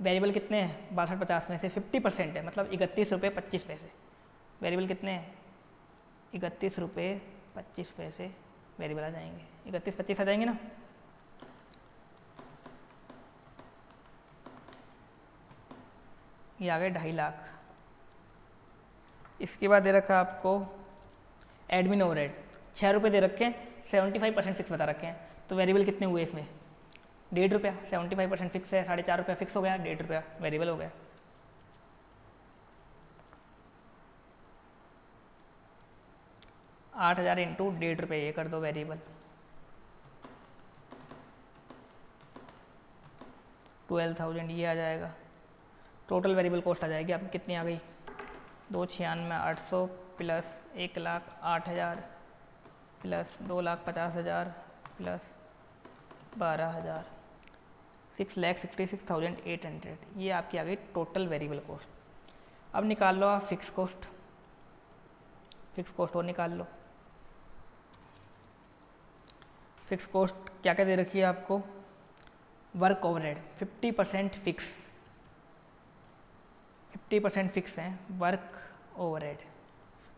वेरिएबल कितने हैं? 62.50 में से 50% है, मतलब 31 रुपये 25 पैसे। वेरिएबल कितने हैं? 31 रुपये 25 पैसे वेरिएबल आ जाएंगे। 31-25 आ जाएंगे ना। ये आ गए 2.5 लाख। इसके बाद दे रखा है आपको एडमिन ओवरहेड, 6 रुपये दे रखे हैं, 75% फिक्स बता रखे हैं। तो वेरिएबल कितने हुए इसमें? 1.5 रुपया। 75% फिक्स है, 4.5 रुपया फिक्स हो गया, 1.5 रुपया वेरिएबल हो गया। 8000 इंटू 1.5 रुपये, ये कर दो वेरिएबल। 12,000 ये आ जाएगा। टोटल वेरिएबल कॉस्ट आ जाएगी आपकी, कितनी आ गई? 2,96,800 प्लस 1,08,000 प्लस 2,50,000 प्लस 12,000, 6,66,800। ये आपकी आ गई टोटल वेरिएबल कॉस्ट। अब निकाल लो आप फिक्स कॉस्ट। फिक्स कॉस्ट और निकाल लो। फिक्स कॉस्ट क्या क्या दे रखी है आपको? वर्क ओवरहेड 50% फिक्स, 50% फिक्स हैं वर्क ओवरहेड।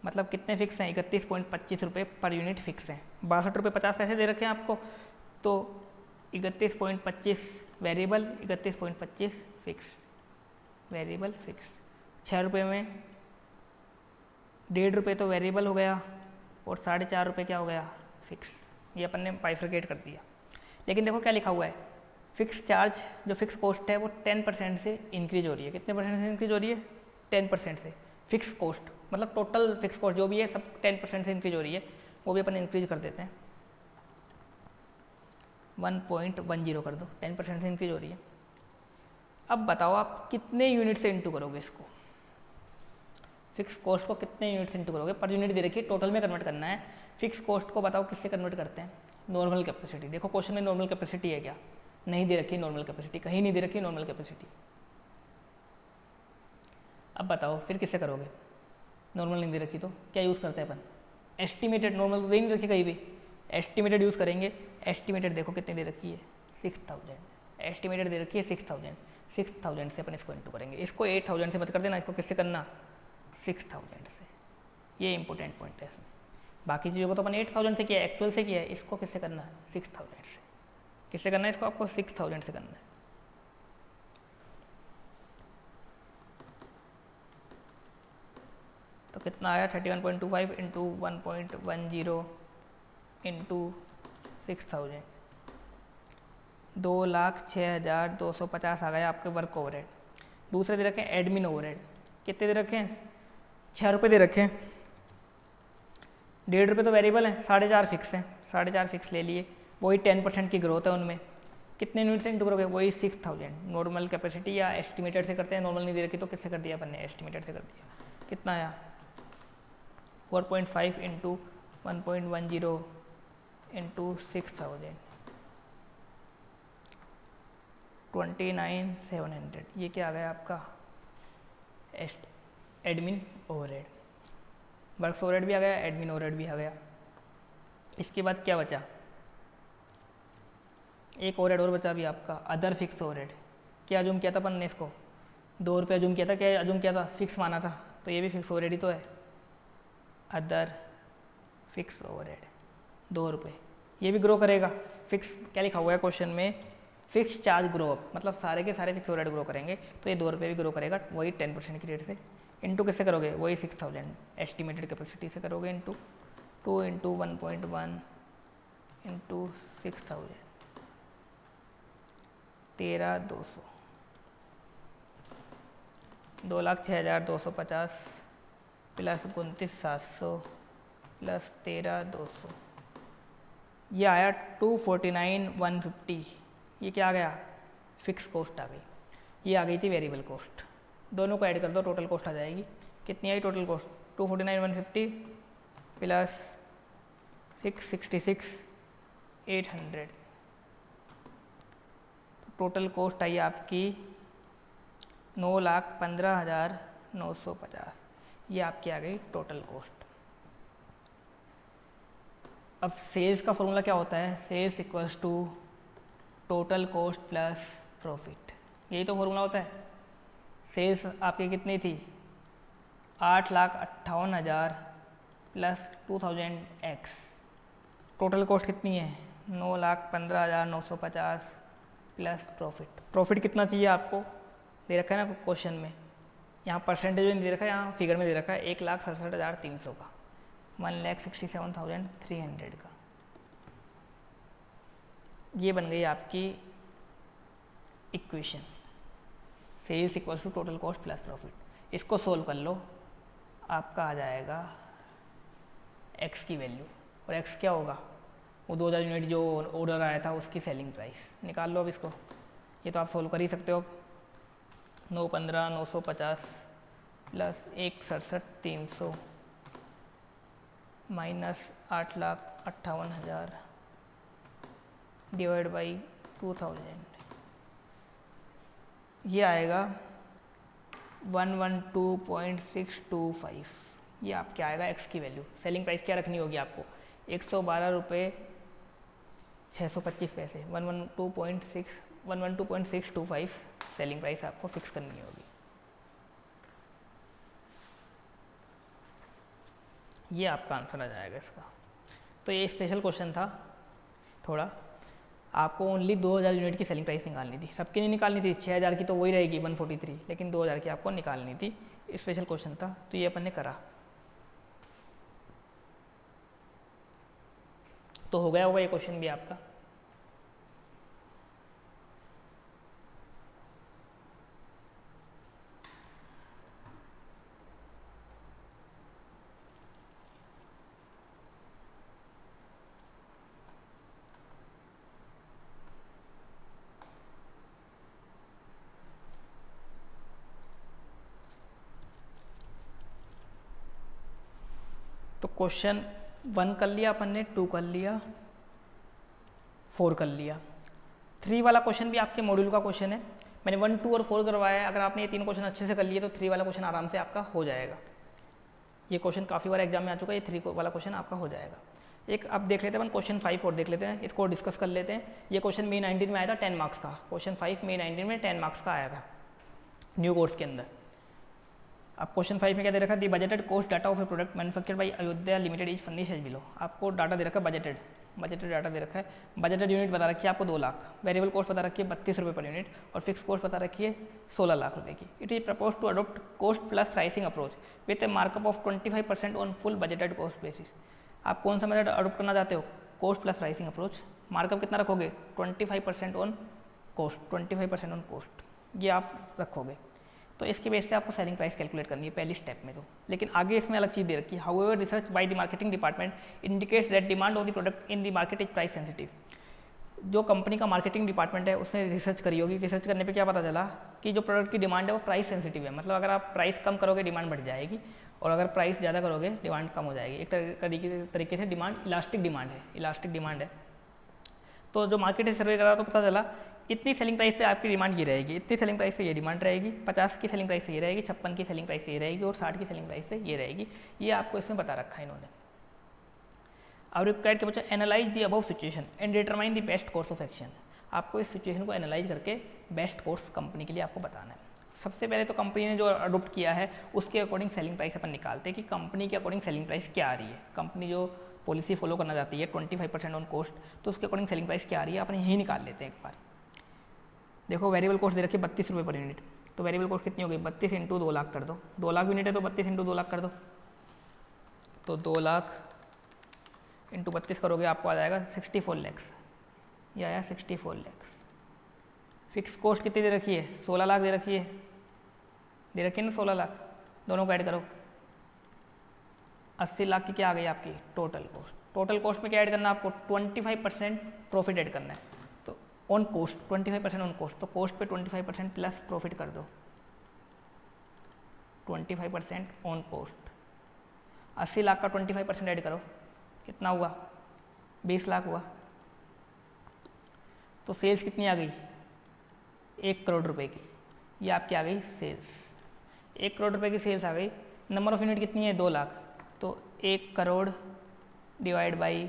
मतलब कितने फिक्स हैं? 31.25 रुपये पर यूनिट फिक्स हैं। 62 रुपये 50 पैसे दे रखे हैं आपको, तो 31.25 वेरिएबल, 31.25 फिक्स। वेरिएबल फिक्स 6 रुपये में 1.5 रुपये तो वेरिएबल हो गया और 4.5 रुपये क्या हो गया? फिक्स। ये अपन ने बाइफरकेट कर दिया। लेकिन देखो क्या लिखा हुआ है, फिक्स चार्ज जो फिक्स कॉस्ट है वो 10% से इंक्रीज हो रही है। कितने परसेंट से इंक्रीज हो रही है? 10% से। फिक्स कॉस्ट मतलब टोटल फिक्स कॉस्ट जो भी है सब 10% से इंक्रीज हो रही है, वो भी अपन इंक्रीज कर देते हैं। 1.10 कर दो, 10% से इंक्रीज हो रही है। अब बताओ आप कितने यूनिट से इंटू करोगे इसको? फिक्स कॉस्ट को कितने यूनिट से इंटू करोगे? पर यूनिट दे रखी है, टोटल में कन्वर्ट करना है। फिक्स कॉस्ट को बताओ किससे कन्वर्ट करते हैं? Normal capacity. देखो क्वेश्चन में नॉर्मल कैपेसिटी है क्या? नहीं दे रखी नॉर्मल कैपेसिटी, कहीं नहीं दे रखी नॉर्मल कैपेसिटी। अब बताओ फिर किससे करोगे? नॉर्मल नहीं दे रखी तो क्या यूज़ करते हैं अपन? एस्टिमेटेड। नॉर्मल तो दे नहीं रखी कहीं भी, एस्टिमेटेड यूज़ करेंगे। एस्टिमेटेड देखो कितनी दे रखी है? 6000। एस्टिमेटेड दे रखी है 6000। 6000 से अपन इसको इंटू करेंगे। इसको 8000 से मत कर देना, इसको किससे करना? 6000 से। ये इंपॉर्टेंट पॉइंट है इसमें। बाकी चीज़ों को तो अपन 8000 से किया है, एक्चुअल से किया है। इसको किससे करना है? 6000 से। किससे करना है इसको? आपको 6000 से करना है। कितना आया 31.25 इंटू 1.10 इंटू 6000, 2,06,250 आ गया आपके वर्क ओवरहेड। दूसरे दे रखे हैं एडमिन ओवरहेड, कितने दे रखे हैं 6 रुपये दे रखे हैं, 1.5 रुपये तो वेरिएबल है, 4.5 फिक्स है, 4.5 फिक्स ले लिए, वही 10% की ग्रोथ है उनमें। कितने यूनिट से इंटू करोगे, वही 6000। नॉर्मल कैपेसिटी या एस्टिमेटेड से करते हैं, नॉर्मल नहीं दे रखी तो किससे कर दिया अपन ने, एस्टिमेटेड से कर दिया। कितना आया 4.5 इंटू 1.10 इंटू 6000, 29,700। ये क्या आ गया आपका एडमिन ओवरहेड। वर्क्स ओवरहेड भी आ गया, एडमिन ओवरहेड भी आ गया। इसके बाद क्या बचा, एक ओवरहेड और बचा भी आपका, अदर फिक्स ओवरहेड। क्या अजूम किया था अपन ने इसको, 2 रुपये अजूम किया था, क्या अजूम किया था, फिक्स माना था, तो ये भी फिक्स ओवरहेड ही तो है, अदर फिक्स ओवरहेड 2 रुपये। ये भी ग्रो करेगा, फिक्स क्या लिखा हुआ है क्वेश्चन में, फिक्स चार्ज ग्रो अप, मतलब सारे के सारे फिक्स ओवरहेड ग्रो करेंगे, तो ये 2 रुपये भी ग्रो करेगा, वही 10% की रेट से। इंटू किससे करोगे, वही 6000 एस्टिमेटेड कैपेसिटी से करोगे, into 2 into 1.1 into 6000, 13,200, 2,06,250 plus 29,700 plus 13,200, ये आया 249,150। ये क्या आ गया, फिक्स कॉस्ट आ गई, ये आ गई थी वेरिएबल कॉस्ट। दोनों को ऐड कर दो, टोटल कॉस्ट आ जाएगी। कितनी आई total cost, 249,150 plus 666,800, total cost आई आपकी 9,15,950। ये आपकी आ गई टोटल कॉस्ट। अब सेल्स का फॉर्मूला क्या होता है, sales equals to total cost plus profit, यही तो फॉर्मूला होता है। सेल्स आपकी कितनी थी, 8,58,000 प्लस 2000 एक्स, टोटल कॉस्ट कितनी है 9,15,950 प्लस प्रॉफिट। प्रॉफिट कितना चाहिए आपको, दे रखा है ना क्वेश्चन में, यहाँ परसेंटेज में दे रखा है, यहाँ फिगर में दे रखा है 1,67,300 का, 1,67,300 का। ये बन गई आपकी equation, sales equals to total cost plus profit. इसको सोल्व कर लो, आपका आ जाएगा एक्स की वैल्यू, और एक्स क्या होगा, वो 2000 यूनिट जो ऑर्डर आया था उसकी सेलिंग प्राइस निकाल लो अब इसको। ये तो आप सोल्व कर ही सकते हो। 9,15,950 प्लस 1,67,300 माइनस 8,58,000 डिवाइड बाई 2000, ये आएगा 112.625। ये आपके आएगा एक्स की वैल्यू। सेलिंग प्राइस क्या रखनी होगी आपको, 112 रुपये 625 पैसे, 112.625 सेलिंग प्राइस आपको फिक्स करनी होगी। ये आपका आंसर आ जाएगा इसका। तो ये स्पेशल क्वेश्चन था थोड़ा, आपको ओनली 2000 यूनिट की सेलिंग प्राइस निकालनी थी, सबकी नहीं निकालनी थी। 6000 की तो वही रहेगी 143, लेकिन 2000 की आपको निकालनी थी। स्पेशल क्वेश्चन था, तो ये अपन ने करा। तो हो गया होगा ये क्वेश्चन भी आपका। तो क्वेश्चन 1 कर लिया अपन ने, 2 कर लिया, 4 कर लिया। 3 वाला क्वेश्चन भी आपके मॉड्यूल का क्वेश्चन है। मैंने 1, 2 और 4 करवाया है। अगर आपने ये 3 क्वेश्चन अच्छे से कर लिए तो 3 वाला क्वेश्चन आराम से आपका हो जाएगा। ये क्वेश्चन काफ़ी बार एग्जाम में आ चुका है, ये 3 वाला क्वेश्चन आपका हो जाएगा। एक अब देख लेते हैं अपन क्वेश्चन 5 और देख लेते हैं, इसको डिस्कस कर लेते हैं। ये क्वेश्चन May 19 में आया था 10 मार्क्स का। क्वेश्चन 5 May 19 में 10 मार्क्स का आया था न्यू कोर्स के अंदर। अब क्वेश्चन 5 में क्या दे रखा है, the budgeted cost data of a product manufactured by Ayodhya limited is furnished as below. आपको डाटा दे रखा है बजटेड, बजटेड डाटा दे रखा है, बजटेड यूनिट बता रखी है आपको 2 लाख, वेरिएबल कॉस्ट बता रखी है 32 रुपये पर यूनिट और फिक्स कॉस्ट बता रखी है 16 लाख रुपए की। It is propose to adopt cost plus pricing approach with a markup of 25% on full budgeted cost basis. आप कौन सा मेथड अडोप्ट करना चाहते हो? Cost plus pricing approach. Markup कितना रखोगे? 25% ऑन कॉस्ट, 25% ऑन कॉस्ट, ये आप रखोगे। तो इसके बेस पे आपको सेलिंग प्राइस कैलकुलेट करनी है पहली स्टेप में तो। लेकिन आगे इसमें अलग चीज़ दे रखी है, however research by the marketing department indicates that demand of the product in the market is price sensitive. जो कंपनी का मार्केटिंग डिपार्टमेंट है उसने रिसर्च करी होगी, रिसर्च करने पे क्या पता चला कि जो प्रोडक्ट की डिमांड है वो प्राइस सेंसिटिव है। मतलब अगर आप प्राइस कम करोगे डिमांड बढ़ जाएगी और अगर प्राइस ज़्यादा करोगे डिमांड कम हो जाएगी। एक तरीके से डिमांड इलास्टिक डिमांड है, इलास्टिक डिमांड है। तो जो मार्केट से सर्वे करा तो पता चला इतनी सेलिंग प्राइस पे आपकी डिमांड ये रहेगी, इतनी सेलिंग प्राइस पे ये डिमांड रहेगी, 50 की सेलिंग प्राइस पे ये रहेगी, 56 की सेलिंग प्राइस पे ये रहेगी और 60 की सेलिंग प्राइस पे ये रहेगी। ये आपको इसमें बता रखा है इन्होंने। अब रिक्वायर्ड के बच्चों analyse the above situation and determine the best course of action. आपको इस सिचुएशन को एनालाइज करके बेस्ट कोर्स कंपनी के लिए आपको बताना है। सबसे पहले तो कंपनी ने जो अडोप्ट किया है उसके अकॉर्डिंग सेलिंग प्राइस अपन निकालते हैं कि कंपनी के अकॉर्डिंग सेलिंग प्राइस क्या आ रही है। कंपनी जो पॉलिसी फॉलो करना चाहती है 25% ऑन कॉस्ट, तो उसके अकॉर्डिंग सेलिंग प्राइस क्या आ रही है अपन यही निकाल लेते हैं एक बार। देखो वेरिएबल कॉस्ट दे रखी है 32 रुपये पर यूनिट, तो वेरिएबल कॉस्ट कितनी हो गई? 32 इंटू 2 लाख कर दो, 2 लाख यूनिट है तो 32 इंटू 2 लाख कर दो, तो 2 लाख इंटू 32 करोगे आपको आ जाएगा 64 लैक्स, ये आया 64 लैक्स। फिक्स कॉस्ट कितनी दे रखी है? 16 लाख दे रखी है, दे रखी है ना 16 लाख, दोनों को ऐड करो 80 लाख की क्या आ गई आपकी टोटल कॉस्ट। टोटल कॉस्ट में क्या ऐड करना है आपको? 25% प्रॉफिट ऐड करना है। तो ऑन कॉस्ट 25% ऑन कॉस्ट, तो कॉस्ट पे 25% प्लस प्रॉफिट कर दो, 25% ऑन कॉस्ट। 80 लाख का 25% ऐड करो, कितना हुआ? 20 लाख हुआ। तो सेल्स कितनी आ गई? 1 करोड़ रुपए की, ये आपकी आ गई सेल्स। 1 करोड़ रुपए की सेल्स आ गई। नंबर ऑफ यूनिट कितनी है? 2 लाख, तो 1 करोड़ डिवाइड बाई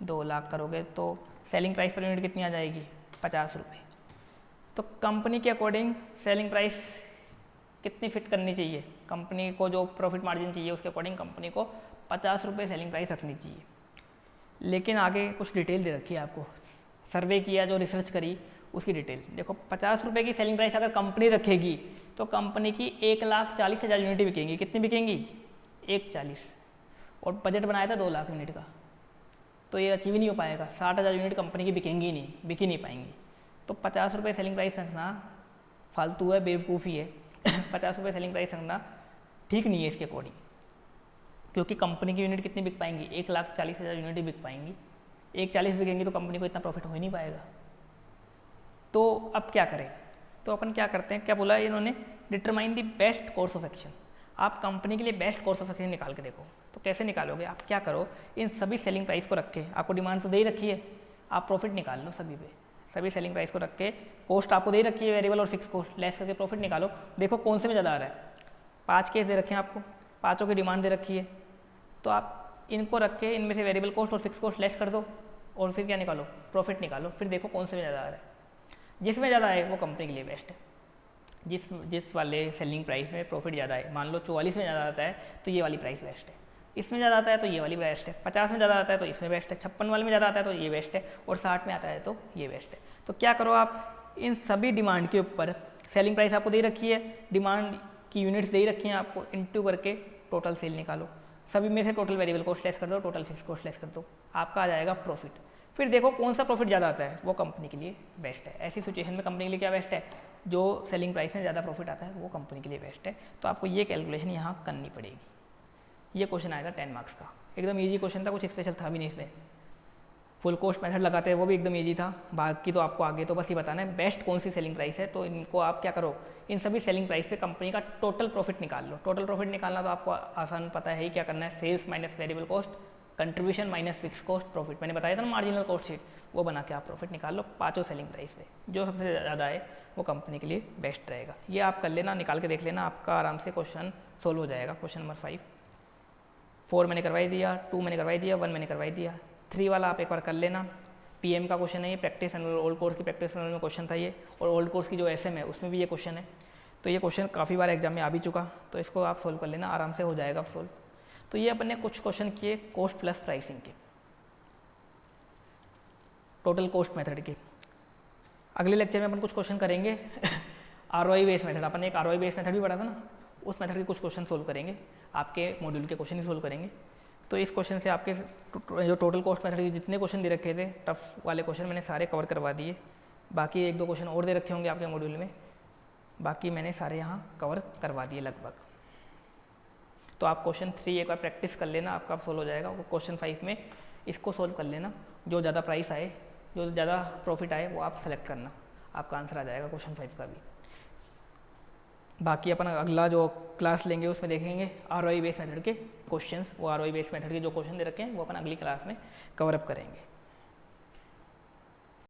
2 लाख करोगे तो सेलिंग प्राइस पर यूनिट कितनी आ जाएगी? 50 रुपये। तो कंपनी के अकॉर्डिंग सेलिंग प्राइस कितनी फिट करनी चाहिए? कंपनी को जो प्रॉफिट मार्जिन चाहिए उसके अकॉर्डिंग कंपनी को 50 रुपये सेलिंग प्राइस रखनी चाहिए। लेकिन आगे कुछ डिटेल दे रखी है आपको, सर्वे किया जो रिसर्च करी उसकी डिटेल देखो। 50 रुपये की सेलिंग प्राइस अगर कंपनी रखेगी तो कंपनी की 1,40,000 यूनिट बिकेंगी। कितनी बिकेंगी? 1,40,000। और बजट बनाया था 2 लाख यूनिट का, तो ये अचीव ही नहीं हो पाएगा। 60,000 यूनिट कंपनी की बिकेंगी नहीं, बिक ही नहीं पाएंगी। तो 50 रुपये सेलिंग प्राइस रखना फालतू है, बेवकूफ़ी है। 50 रुपये सेलिंग प्राइस रखना ठीक नहीं है इसके अकॉर्डिंग, क्योंकि कंपनी की यूनिट कितनी बिक पाएंगी? 1,40,000 यूनिट ही बिक पाएंगी। 1,40,000 बिकेंगी तो कंपनी को इतना प्रॉफिट हो ही नहीं पाएगा। तो अब क्या करें? तो अपन क्या करते हैं, क्या बोला इन्होंने? Determine the best course of action. आप कंपनी के लिए बेस्ट कोर्स ऑफ एक्शन निकाल के देखो। तो कैसे निकालोगे? आप क्या करो, इन सभी सेलिंग प्राइस को रख के, आपको डिमांड तो दे ही रखी है, आप प्रॉफिट निकाल लो सभी पे। सभी सेलिंग प्राइस को रख के कॉस्ट आपको दे रखी है, वेरिएबल और फिक्स कॉस्ट लेस करके प्रॉफिट निकालो। देखो कौन से में ज़्यादा आ रहा है। 5 केस दे रखे हैं आपको, 5 की डिमांड दे रखी है, तो आप इनको रख के इनमें से वेरिएबल कॉस्ट और फिक्स कॉस्ट लेस कर दो और फिर क्या निकालो? प्रॉफिट निकालो। फिर देखो कौन से में ज़्यादा आ रहा है। जिसमें ज़्यादा है वो कंपनी के लिए बेस्ट है। जिस वाले सेलिंग प्राइस में प्रॉफिट ज़्यादा है, मान लो 44 में ज़्यादा आता है तो ये वाली प्राइस बेस्ट है, इसमें ज़्यादा आता है तो ये वाली बेस्ट है, 50 में ज़्यादा आता है तो इसमें बेस्ट है, 56 वाले में ज़्यादा आता है तो ये बेस्ट है और 60 में आता है तो ये बेस्ट है। तो क्या करो आप, इन सभी डिमांड के ऊपर सेलिंग प्राइस आपको दे रखी है, डिमांड की यूनिट्स दे रखी हैं आपको, इंटू करके टोटल सेल निकालो। सभी में से टोटल वेरिएबल कॉस्ट लेस कर दो, टोटल फिक्स कॉस्ट लेस कर दो, आपका आ जाएगा प्रॉफिट। फिर देखो कौन सा प्रॉफिट ज़्यादा आता है, वो कंपनी के लिए बेस्ट है। ऐसी सिचुएशन में कंपनी के लिए क्या बेस्ट है? जो सेलिंग प्राइस में ज़्यादा प्रॉफिट आता है वो कंपनी के लिए बेस्ट है। तो आपको ये कैलकुलेशन यहाँ करनी पड़ेगी। ये क्वेश्चन आएगा 10 मार्क्स का, एकदम ईजी क्वेश्चन था, कुछ स्पेशल था भी नहीं इसमें। फुल कॉस्ट मेथड लगाते हैं वो भी एकदम ईजी था, बाकी तो आपको आगे तो बस ये बताना है बेस्ट कौन सी सेलिंग प्राइस है। तो इनको आप क्या करो, इन सभी सेलिंग प्राइस पे कंपनी का टोटल प्रॉफिट निकाल लो। टोटल प्रॉफिट निकालना तो आपको आसान पता है ही, क्या करना है? Sales minus variable cost, contribution minus fix cost, profit. मैंने बताया था ना मार्जिनल कॉस्ट शीट, वो बना के आप प्रॉफिट निकाल लो 5 सेलिंग प्राइस पे। जो सबसे ज़्यादा है वो कंपनी के लिए बेस्ट रहेगा। ये आप कर लेना, निकाल के देख लेना, आपका आराम से क्वेश्चन सोल्व हो जाएगा। क्वेश्चन नंबर 5, 4 मैंने करवाई दिया, 2 मैंने करवाई दिया, 1 मैंने करवाई दिया, 3 वाला आप एक बार कर लेना। पीएम का क्वेश्चन है ये, प्रैक्टिस एनुअल ओल्ड कोर्स की प्रैक्टिस एनुअल में क्वेश्चन था ये, और ओल्ड कोर्स की जो एसएम है उसमें भी ये क्वेश्चन है। तो ये क्वेश्चन काफ़ी बार एग्जाम में आ भी चुका, तो इसको आप सोल्व कर लेना, आराम से हो जाएगा सोल्व। तो ये अपन ने कुछ क्वेश्चन किए कॉस्ट प्लस प्राइसिंग के। टोटल कॉस्ट मेथड के। अगले लेक्चर में अपन कुछ क्वेश्चन करेंगे आरओआई बेस मेथड, अपन एक आरओआई बेस मेथड भी पढ़ा था ना, उस मेथड के कुछ क्वेश्चन सोल्व करेंगे, आपके मॉड्यूल के क्वेश्चन ही सोल्व करेंगे। तो इस क्वेश्चन से आपके जो टोटल कॉस्ट मेथड के जितने क्वेश्चन दे रखे थे टफ वाले क्वेश्चन मैंने सारे कवर करवा दिए। बाकी 1-2 क्वेश्चन और दे रखे होंगे आपके मॉड्यूल में, बाकी मैंने सारे यहाँ कवर करवा दिए लगभग। तो आप क्वेश्चन 3 एक बार प्रैक्टिस कर लेना, आपका सोल्व हो जाएगा। क्वेश्चन 5 में इसको सोल्व कर लेना, जो ज़्यादा प्राइस आए, जो ज़्यादा प्रॉफिट आए वो आप सेलेक्ट करना, आपका आंसर आ जाएगा क्वेश्चन 5 का भी। बाकी अपन अगला जो क्लास लेंगे उसमें देखेंगे आरओआई बेस मेथड के क्वेश्चंस, वो आरओआई बेस मेथड के जो क्वेश्चन दे रखे हैं वो अपन अगली क्लास में कवर अप करेंगे।